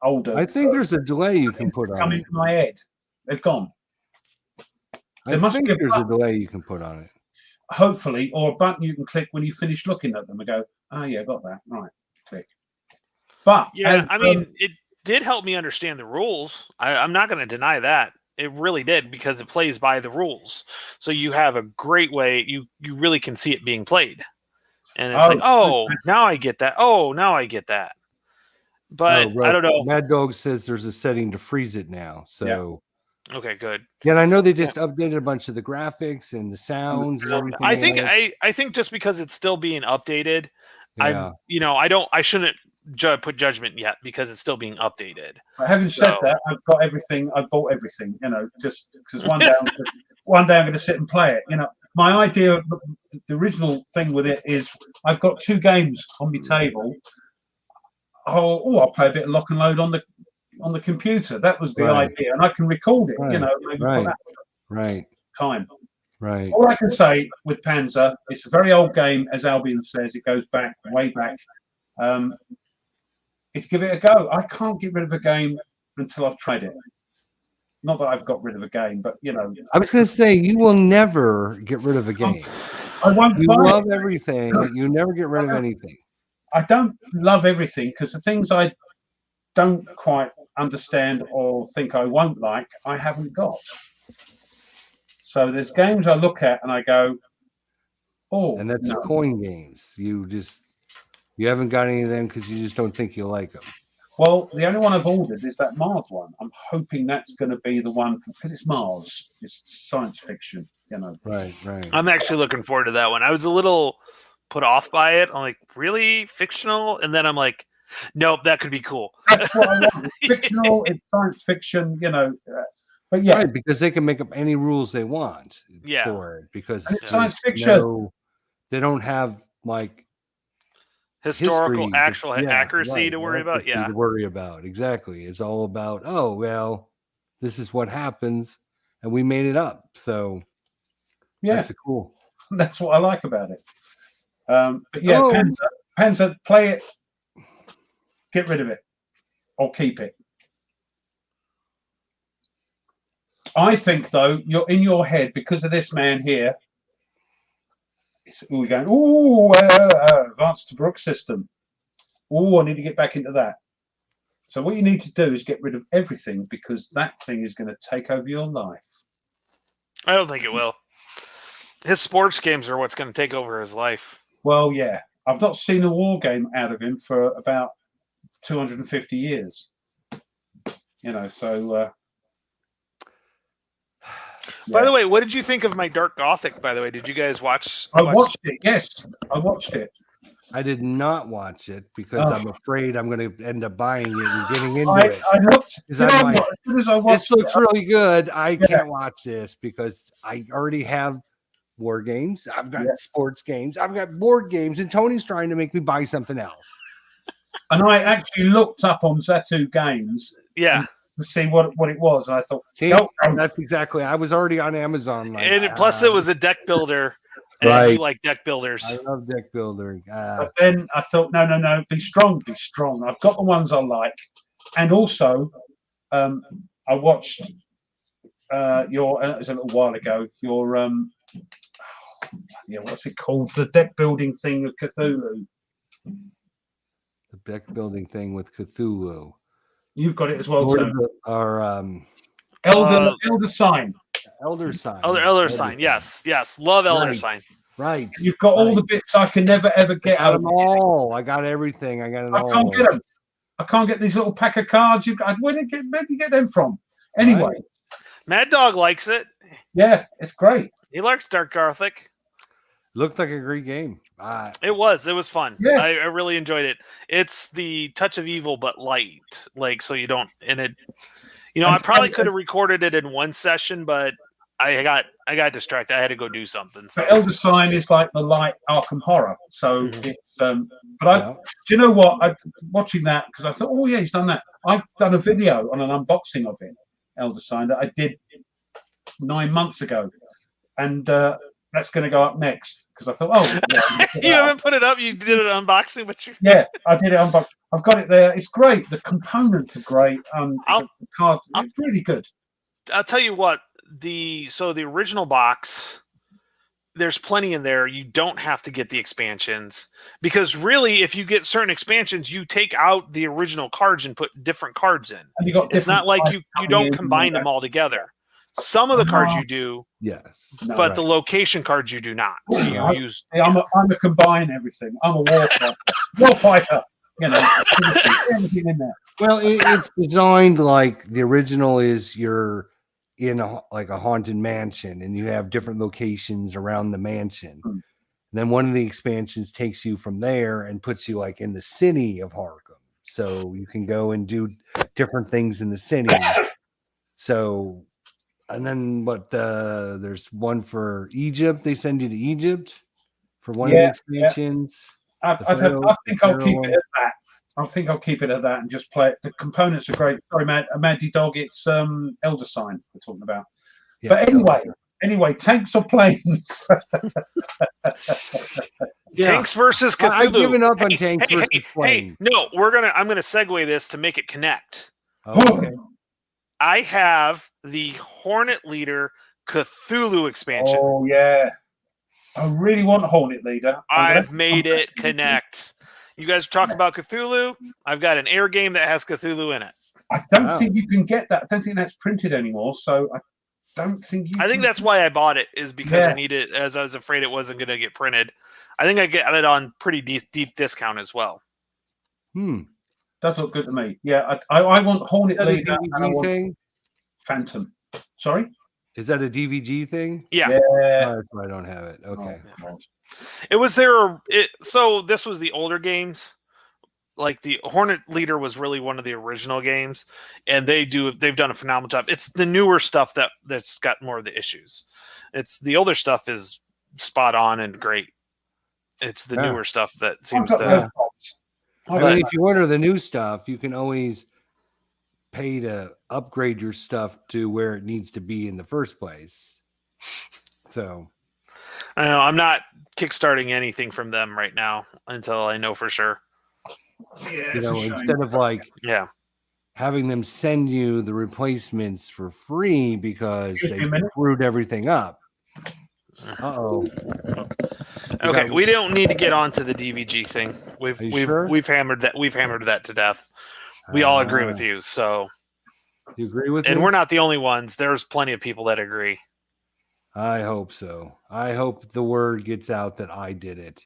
older. I think there's a delay you can put on coming it. to my head. They've gone. I think there's a delay you can put on it. Hopefully, or a button you can click when you finish looking at them and go, oh yeah, got that. Right, click. But yeah, I mean, it did help me understand the rules. I'm not going to deny that. It really did, because it plays by the rules. So you have a great way. You really can see it being played. And it's now I get that. Oh, now I get that. But I don't know. Mad Dog says there's a setting to freeze it now. So okay, good. Yeah, and I know they just updated a bunch of the graphics and the sounds and everything. I think just because it's still being updated, I shouldn't put judgment yet because it's still being updated. But having said that, I've got everything. I've bought everything. Just because one day I'm going to sit and play it. My idea, the original thing with it is I've got 2 games on my table. I'll play a bit of lock and load on the computer. That was the idea, and I can record it. Maybe right. Time. Right. All I can say with Panzer, it's a very old game, as Albion says. It goes back way back. It's give it a go. I can't get rid of a game until I've tried it. Not that I've got rid of a game, but I was going to say you will never get rid of a game. I won't. You love everything, but you never get rid of anything. I don't love everything because the things I don't quite understand or think I won't like, I haven't got. So there's games I look at and I go, oh. And that's the coin games. You haven't got any of them because you just don't think you like them. Well, the only one I've ordered is that Mars one. I'm hoping that's going to be the one because it's Mars. It's science fiction, Right. I'm actually looking forward to that one. I was a little put off by it. I'm like, really fictional? And then I'm like, nope, that could be cool. That's what I want. It's fictional. It's science fiction. But yeah, right, because they can make up any rules they want for it because it's science fiction. They don't have like historical history, accuracy to worry about. To worry about exactly. It's all about this is what happens, and we made it up. So that's cool. That's what I like about it. But yeah, Panzer, play it, get rid of it, or keep it. I think, though, you're in your head because of this man here. We're going, advanced Tobruk system. I need to get back into that. So what you need to do is get rid of everything because that thing is going to take over your life. I don't think it will. His sports games are what's going to take over his life. Well, yeah. I've not seen a war game out of him for about 250 years. So... By the way, what did you think of my Dark Gothic, by the way? Did you guys watch? I watched it, yes. I watched it. I did not watch it because I'm afraid I'm going to end up buying it and getting into it. I looked. As soon as I watched this looks really good. I can't watch this because I already have war games. I've got sports games. I've got board games, and Tony's trying to make me buy something else. And I actually looked up on Zatu Games. Yeah. To see what it was, and I thought, that's exactly. I was already on Amazon, plus it was a deck builder. And you like deck builders. I love deck builder. But then I thought, no, be strong. I've got the ones I like, and also, I watched it was a little while ago. Your what's it called? The deck building thing of Cthulhu. The deck building thing with Cthulhu. You've got it as well, too. Our Elder Sign. Elder Sign. Elder Sign. Yes. Love Elder Right. Sign. Right. You've got all Right. the bits I can never ever get Got out of them all. I got everything. I got it I all. can't get them. I can't get these little pack of cards. Where do you get them from? Anyway, Right. Mad Dog likes it. yeah, it's great. He likes Dark Gothic. Looked like a great game. It was fun. Yeah. I really enjoyed it. It's the touch of evil, but light. Like, so you don't, and it, I probably could have recorded it in one session, but I got distracted. I had to go do something. So But Elder Sign is like the light Arkham Horror. So Mhm. it's do you know what? Watching that because I thought, oh yeah, he's done that. I've done a video on an unboxing of it, Elder Sign, that I did 9 months ago, and that's going to go up next because I thought, oh, yeah, you haven't put it up. You did an unboxing, but you yeah, I did it unboxed. I've got it there. It's great. The components are great. The card, it's really good. I'll tell you what. The original box, there's plenty in there. You don't have to get the expansions because really, if you get certain expansions, you take out the original cards and put different cards in. And you got It's not like different you cards don't coming in combine and them all together. Some of the cards you do, Yes. No, but right. the location cards you do not. Ooh, You use. I'm a combine everything. I'm a war fighter. Everything in there. Well, it's designed like the original is you're in like a haunted mansion and you have different locations around the mansion. Hmm. Then one of the expansions takes you from there and puts you like in the city of Harkham. So you can go and do different things in the city. So, and then there's one for Egypt. They send you to Egypt for one of the expansions. I think I'll keep it at that. I think I'll keep it at that and just play it. The components are great. Sorry, Mandy Dog, it's Elder Sign we're talking about. Yeah, but anyway, tanks or planes? Tanks versus Cthulhu. I've given up on tanks versus planes. No, I'm gonna segue this to make it connect. Oh, okay. I have the Hornet Leader Cthulhu expansion. Oh yeah, I really want Hornet Leader. I've made it connect. You guys are talking about Cthulhu. I've got an air game that has Cthulhu in it. I don't think you can get that. I don't think that's printed anymore. So I don't think you. I think that's why I bought it, is because I needed, as I was afraid it wasn't going to get printed. I think I got it on pretty deep discount as well. Does look good to me. Yeah, I want Hornet Leader and I want thing? Phantom. Sorry? Is that a DVG thing? Yeah. Oh, that's why I don't have it. Okay. Oh, It was there. So this was the older games. Like the Hornet Leader was really one of the original games, and they've done a phenomenal job. It's the newer stuff that's got more of the issues. It's the older stuff is spot on and great. It's the newer stuff that seems to. I mean, if you order the new stuff, you can always pay to upgrade your stuff to where it needs to be in the first place. So I know I'm not kickstarting anything from them right now until I know for sure. Yeah, instead of having them send you the replacements for free because they screwed everything up. Okay, we don't need to get onto the DVG thing. We've hammered that to death. We all agree with you. So you agree with and me? we're not the only ones. There's plenty of people that agree. I hope so. I hope the word gets out that I did it.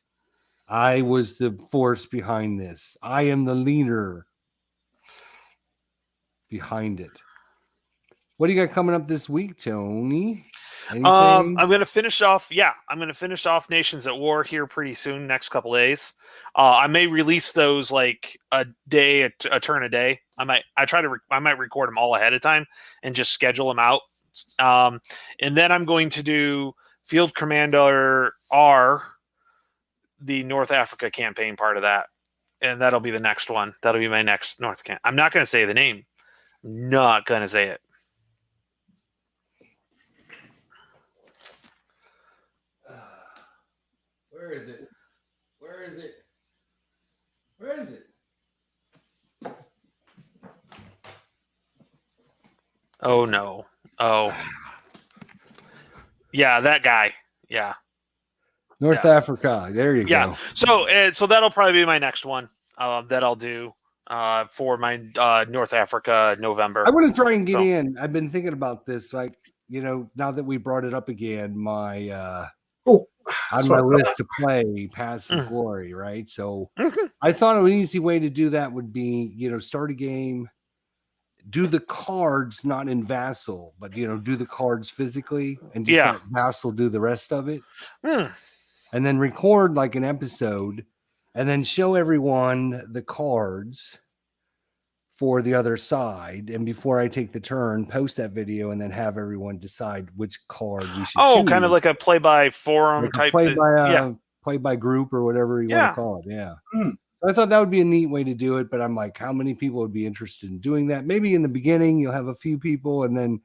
I was the force behind this. I am the leader behind it. What do you got coming up this week, Tony? Anything? I'm going to finish off. Yeah, I'm going to finish off Nations at War here pretty soon, next couple days. I may release those like a turn a day. I might record them all ahead of time and just schedule them out. And then I'm going to do Field Commander R, the North Africa campaign part of that. And that'll be the next one. That'll be my next North camp. I'm not going to say the name. Not going to say it. Where is it? Where is it? Where is it? Oh no. Oh. Yeah, that guy. Yeah. North Africa. There you go. So that'll probably be my next one that I'll do for my North Africa November. I want to try and get in. I've been thinking about this. Like, now that we brought it up again, my Oh, on my list to play Paths of Glory, right? So I thought an easy way to do that would be, start a game, do the cards not in Vassal, but do the cards physically and just let Vassal do the rest of it. And then record like an episode and then show everyone the cards for the other side. And before I take the turn, post that video and then have everyone decide which card we should choose. Kind of like a play by forum like type. Play by group or whatever you want to call it. Yeah. Mm. So I thought that would be a neat way to do it, but I'm like, how many people would be interested in doing that? Maybe in the beginning you'll have a few people, and then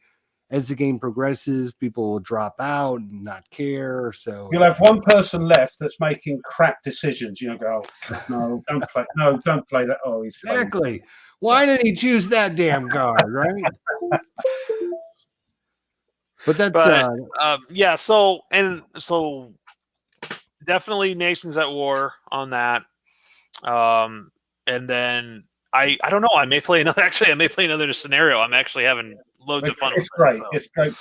as the game progresses, people will drop out and not care. So you'll have one person left that's making crap decisions. Go, no, don't play. No, don't play that. Oh, he's exactly. Why did he choose that damn card, right? But that's So definitely Nations at War on that. And then I don't know. I may play another scenario. I'm actually having loads of fun with great. it. So. It's great.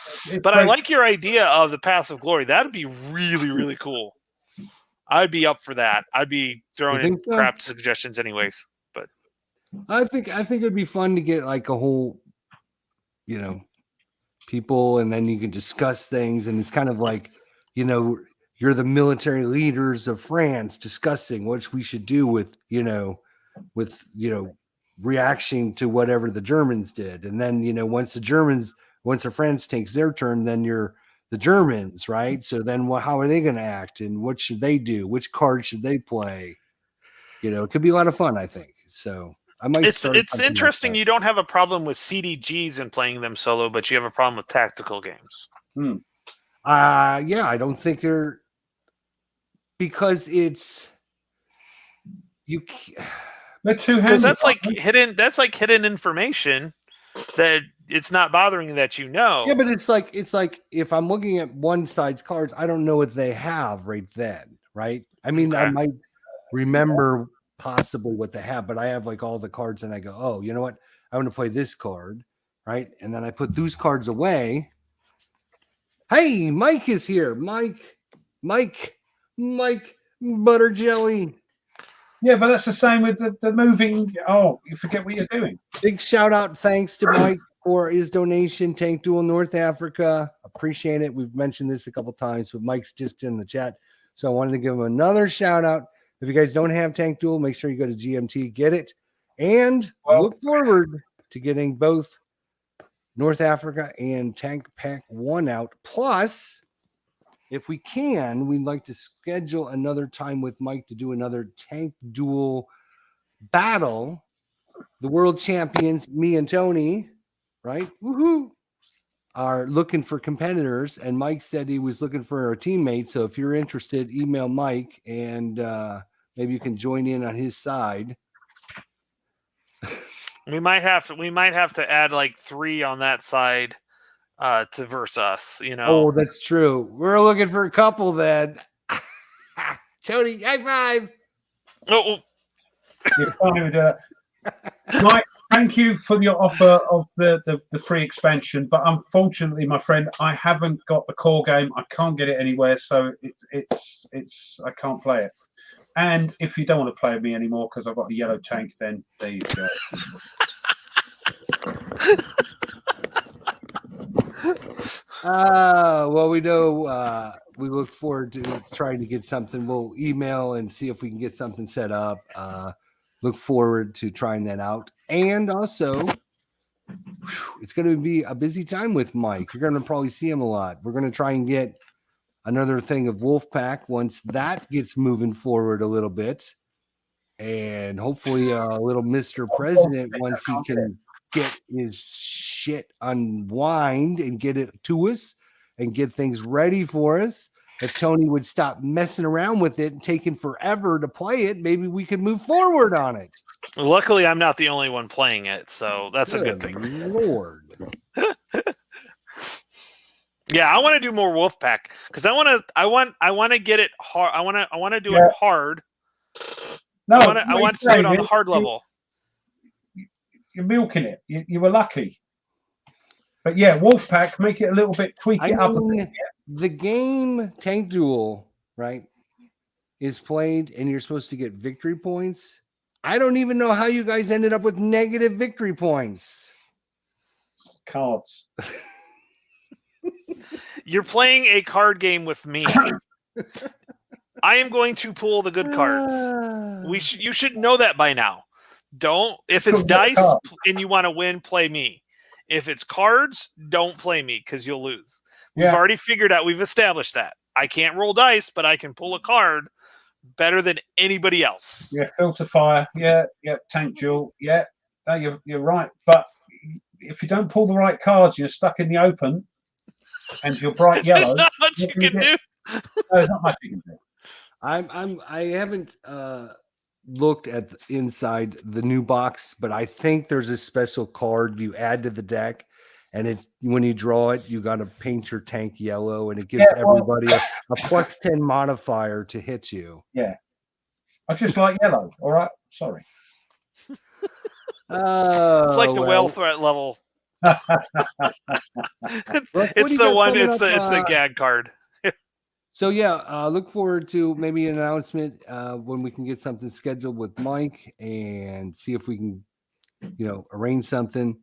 But I like your idea of the Paths of Glory. That'd be really, really cool. I'd be up for that. I'd be throwing in crap suggestions anyways. But I think it'd be fun to get like a whole, people, and then you can discuss things, and it's kind of like, you're the military leaders of France discussing what we should do with reaction to whatever the Germans did. And then, once the France takes their turn, then you're the Germans, right? So then how are they going to act, and what should they do? Which card should they play? It could be a lot of fun, I think. So I might. It's interesting. You don't have a problem with CDGs and playing them solo, but you have a problem with tactical games. Yeah, I don't think they're, because it's they're two-handed. Because that's like hidden information that it's not bothering you that Yeah, but it's like if I'm looking at one side's cards, I don't know what they have right then, right? I mean, I might remember possibly what they have, but I have like all the cards, and I go, oh, you know what? I want to play this card, right? And then I put those cards away. Hey, Mike is here. Mike, butter jelly. Yeah, but that's the same with the moving. Oh, you forget what you're doing. Big shout out, thanks to Mike for his donation. Tank Duel North Africa, appreciate it. We've mentioned this a couple times, but Mike's just in the chat, so I wanted to give him another shout out. If you guys don't have Tank Duel, make sure you go to GMT, get it, and look forward to getting both North Africa and Tank Pack 1 out. Plus, if we can, we'd like to schedule another time with Mike to do another Tank Duel battle. The world champions, me and Tony, right? Woohoo! Are looking for competitors, and Mike said he was looking for a teammate. So if you're interested, email Mike, and maybe you can join in on his side. We might have to add like 3 on that side to verse us, Oh, that's true. We're looking for a couple then. Tony, high five. Oh. You're fine with that. Mike, thank you for your offer of the free expansion, but unfortunately, my friend, I haven't got the core game. I can't get it anywhere, so it's I can't play it. And if you don't want to play with me anymore because I've got a yellow tank, then there you go. Well, we know we look forward to trying to get something. We'll email and see if we can get something set up. Look forward to trying that out. And also, it's going to be a busy time with Mike. You're going to probably see him a lot. We're going to try and get another thing of Wolfpack once that gets moving forward a little bit. And hopefully a little Mr. President once he can get his shit unwind and get it to us and get things ready for us. If Tony would stop messing around with it and taking forever to play it, maybe we could move forward on it. Luckily, I'm not the only one playing it, so that's a good thing. Lord. Yeah, I want to do more Wolfpack because I want to get it hard. I want to do it hard. No, I want to do it on the hard level. You're milking it. You were lucky. But yeah, Wolfpack, make it a little bit, tweak I it up a bit. mean, the game Tank Duel, right, is played and you're supposed to get victory points. I don't even know how you guys ended up with negative victory points. Cards. You're playing a card game with me. I am going to pull the good cards. You should know that by now. Don't, if it's Cool, good dice card. and you want to win, play me. If it's cards, don't play me because you'll lose. We've Yeah. already figured out, we've established that. I can't roll dice, but I can pull a card better than anybody else. Yeah, Filter Fire. Yeah, Tank Duel. Yeah, no, you're right. But if you don't pull the right cards, you're stuck in the open and you're bright yellow. There's not much you what can you can do? do. No, there's not much you can do. I haven't looked at inside the new box, but I think there's a special card you add to the deck, and it's when you draw it, you got to paint your tank yellow, and it gives everybody a +10 modifier to hit you. Yeah, I just like yellow. All right, sorry. It's like the whale threat level. It's the one. It's the gag card. So yeah, look forward to maybe an announcement when we can get something scheduled with Mike and see if we can, arrange something.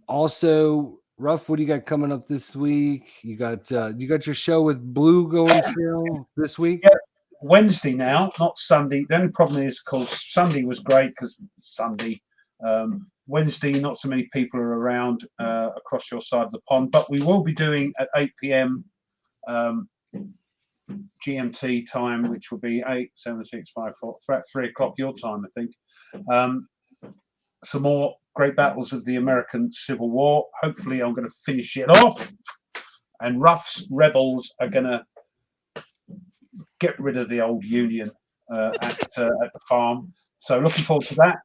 Also, Ruff, what do you got coming up this week? You got your show with Blue going still this week? Yeah, Wednesday now, not Sunday. The only problem is, of course, Sunday was great because Sunday. Wednesday, not so many people are around across your side of the pond, but we will be doing at 8 p.m. GMT time, which will be 8, 7, 6, 5, 4, about 3 o'clock your time, I think. Some more great battles of the American Civil War. Hopefully, I'm going to finish it off, and Ruff's rebels are going to get rid of the old Union at the farm. So, looking forward to that.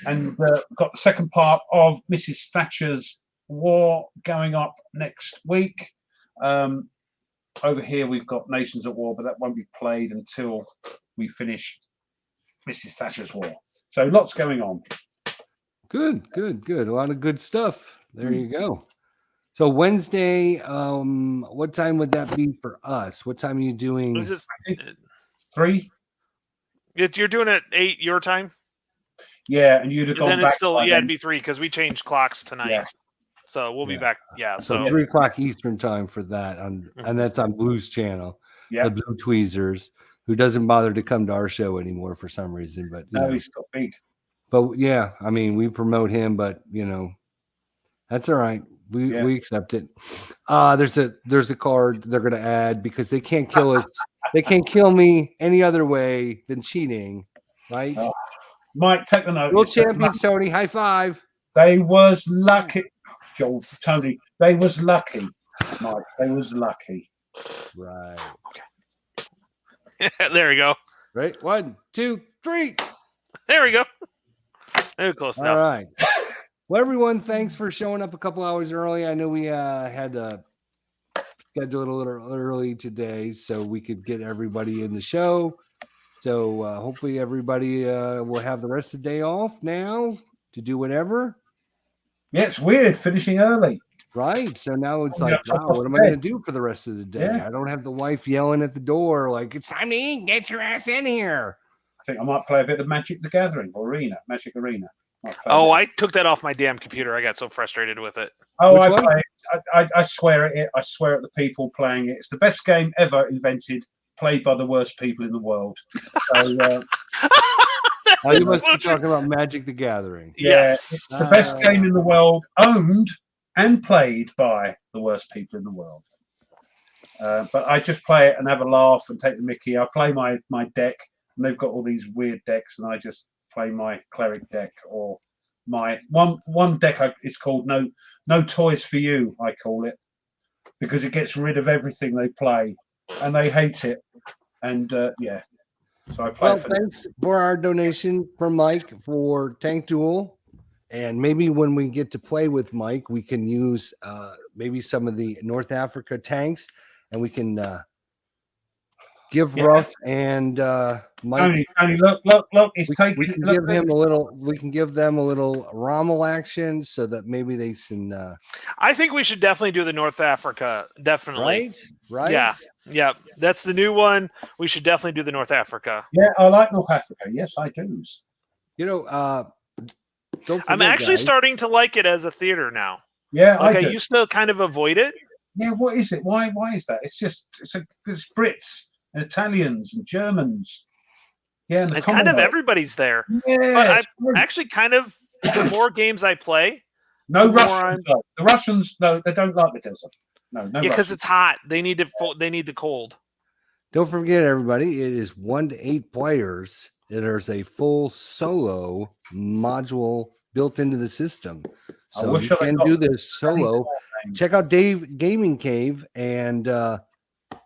And got the second part of Mrs. Thatcher's War going up next week. Over here, we've got Nations at War, but that won't be played until we finish Mrs. Thatcher's War. So lots going on. Good. A lot of good stuff. There you go. So Wednesday, what time would that be for us? What time are you doing? Is this 3? You're doing it 8 your time? Yeah, and you'd have gone then back. It's still, it'd be 3 because we changed clocks tonight. Yeah. So we'll be back. Yeah. So 3 o'clock Eastern time for that, and that's on Blue's channel. Yeah. The Blue Tweezers, who doesn't bother to come to our show anymore for some reason, but he's got big. But yeah, I mean, we promote him, but that's all right. We accept it. There's a card they're gonna add because they can't kill us. They can't kill me any other way than cheating, right? Mike, take the note. World champions, Tony. High five. They was lucky, Tony. They was lucky, Mike. They was lucky. Right. Okay. There we go. Right. 1, 2, 3. There we go. Very close enough. All right. Well, everyone, thanks for showing up a couple hours early. I know we had to schedule it a little early today so we could get everybody in the show. So hopefully everybody will have the rest of the day off now to do whatever. Yeah, it's weird finishing early. Right. So now it's like, wow, what am I going to do for the rest of the day? Yeah. I don't have the wife yelling at the door like, it's time to eat. Get your ass in here. I think I might play a bit of Magic the Gathering or Magic Arena. I took that off my damn computer. I got so frustrated with it. Oh, I play it. I swear at it. I swear at the people playing it. It's the best game ever invented, played by the worst people in the world. So, you must be talking about Magic the Gathering. Yes. It's the best game in the world, owned and played by the worst people in the world. But I just play it and have a laugh and take the mickey. I play my deck, and they've got all these weird decks, and I just play my cleric deck or my one deck is called no toys for you. I call it because it gets rid of everything they play, and they hate it. And so I play. Well, thanks for our donation from Mike for Tank Duel. And maybe when we get to play with Mike, we can use maybe some of the North Africa tanks, and we can give Yeah. Ruff and Mike. Tony, look, he's taking. We can look, give him a little. We can give them a little Rommel action so that maybe they can. I think we should definitely do the North Africa. Definitely. Right. Yeah. That's the new one. We should definitely do the North Africa. Yeah, I like North Africa. Yes, I do. You know, don't I'm forget, actually guys, starting to like it as a theater now. Yeah, Like I do. used to kind of avoid it. Yeah, what is it? Why is that? It's Brits and Italians and Germans. Yeah, and the It's kind of Commonwealth. everybody's there. Yeah, But it's great. Actually, kind of the more games I play, No the more Russians. Though. The Russians, no, they don't like the desert. No, yeah, because Russians. it's hot. They need the cold. don't forget, everybody. It is 1 to 8 players. There's a full solo module built into the system, so wish you I can got do this solo. Check out Dave Gaming Cave, and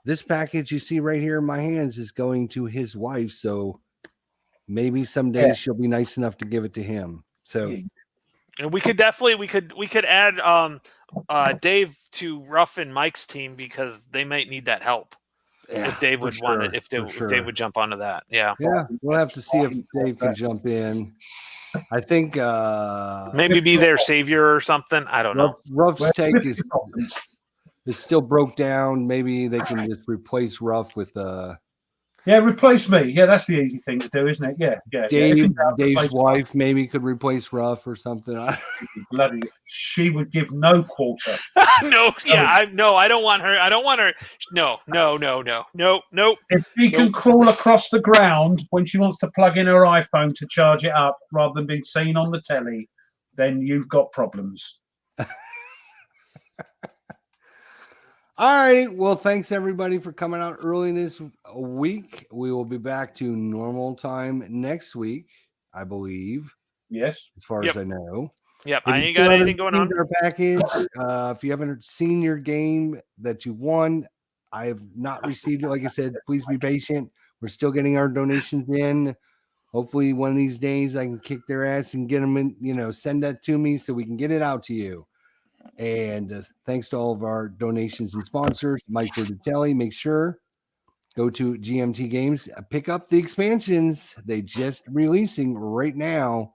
this package you see right here in my hands is going to his wife. So maybe someday Yeah. she'll be nice enough to give it to him. So Yeah. And we could add Dave to Ruff and Mike's team because they might need that help. yeah, If Dave for would want it, sure, if for Dave sure. would jump onto that. Yeah. Yeah, we'll have to see if Dave can jump in. I think Maybe be their savior or something. I don't know. Ruff's Well, take is still broke down. Maybe they can just replace Ruff with Yeah, replace me. Yeah, that's the easy thing to do, isn't it? Yeah. If Dave. you don't Dave's replace wife maybe could replace Ruff or something. me, bloody, she would give no quarter. No, yeah, I don't want her. I don't want her. No. Nope. If she can crawl across the ground when she wants to plug in her iPhone to charge it up rather than being seen on the telly, then you've got problems. All right. Well, thanks everybody for coming out early this week. We will be back to normal time next week, I believe, Yes. as far Yep. as I know. Yep, If I you ain't still got haven't anything going seen on. Our package. If you haven't seen your game that you won, I have not received it. Like I said, please be patient. We're still getting our donations in. Hopefully, one of these days I can kick their ass and get them in. Send that to me so we can get it out to you. And thanks to all of our donations and sponsors, Mike Bertuccelli. Make sure go to GMT Games, pick up the expansions. They just releasing right now.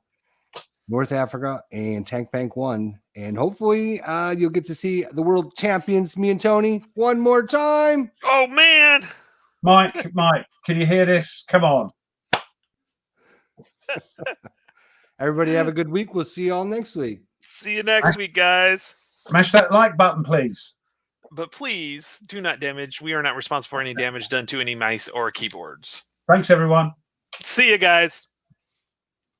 North Africa and Tank Bank 1. And hopefully you'll get to see the world champions, me and Tony, one more time. Oh man. Mike, can you hear this? Come on. Everybody have a good week. We'll see you all next week. See you next week, guys. Smash that like button, please. But please do not damage. We are not responsible for any damage done to any mice or keyboards. Thanks, everyone. See you guys.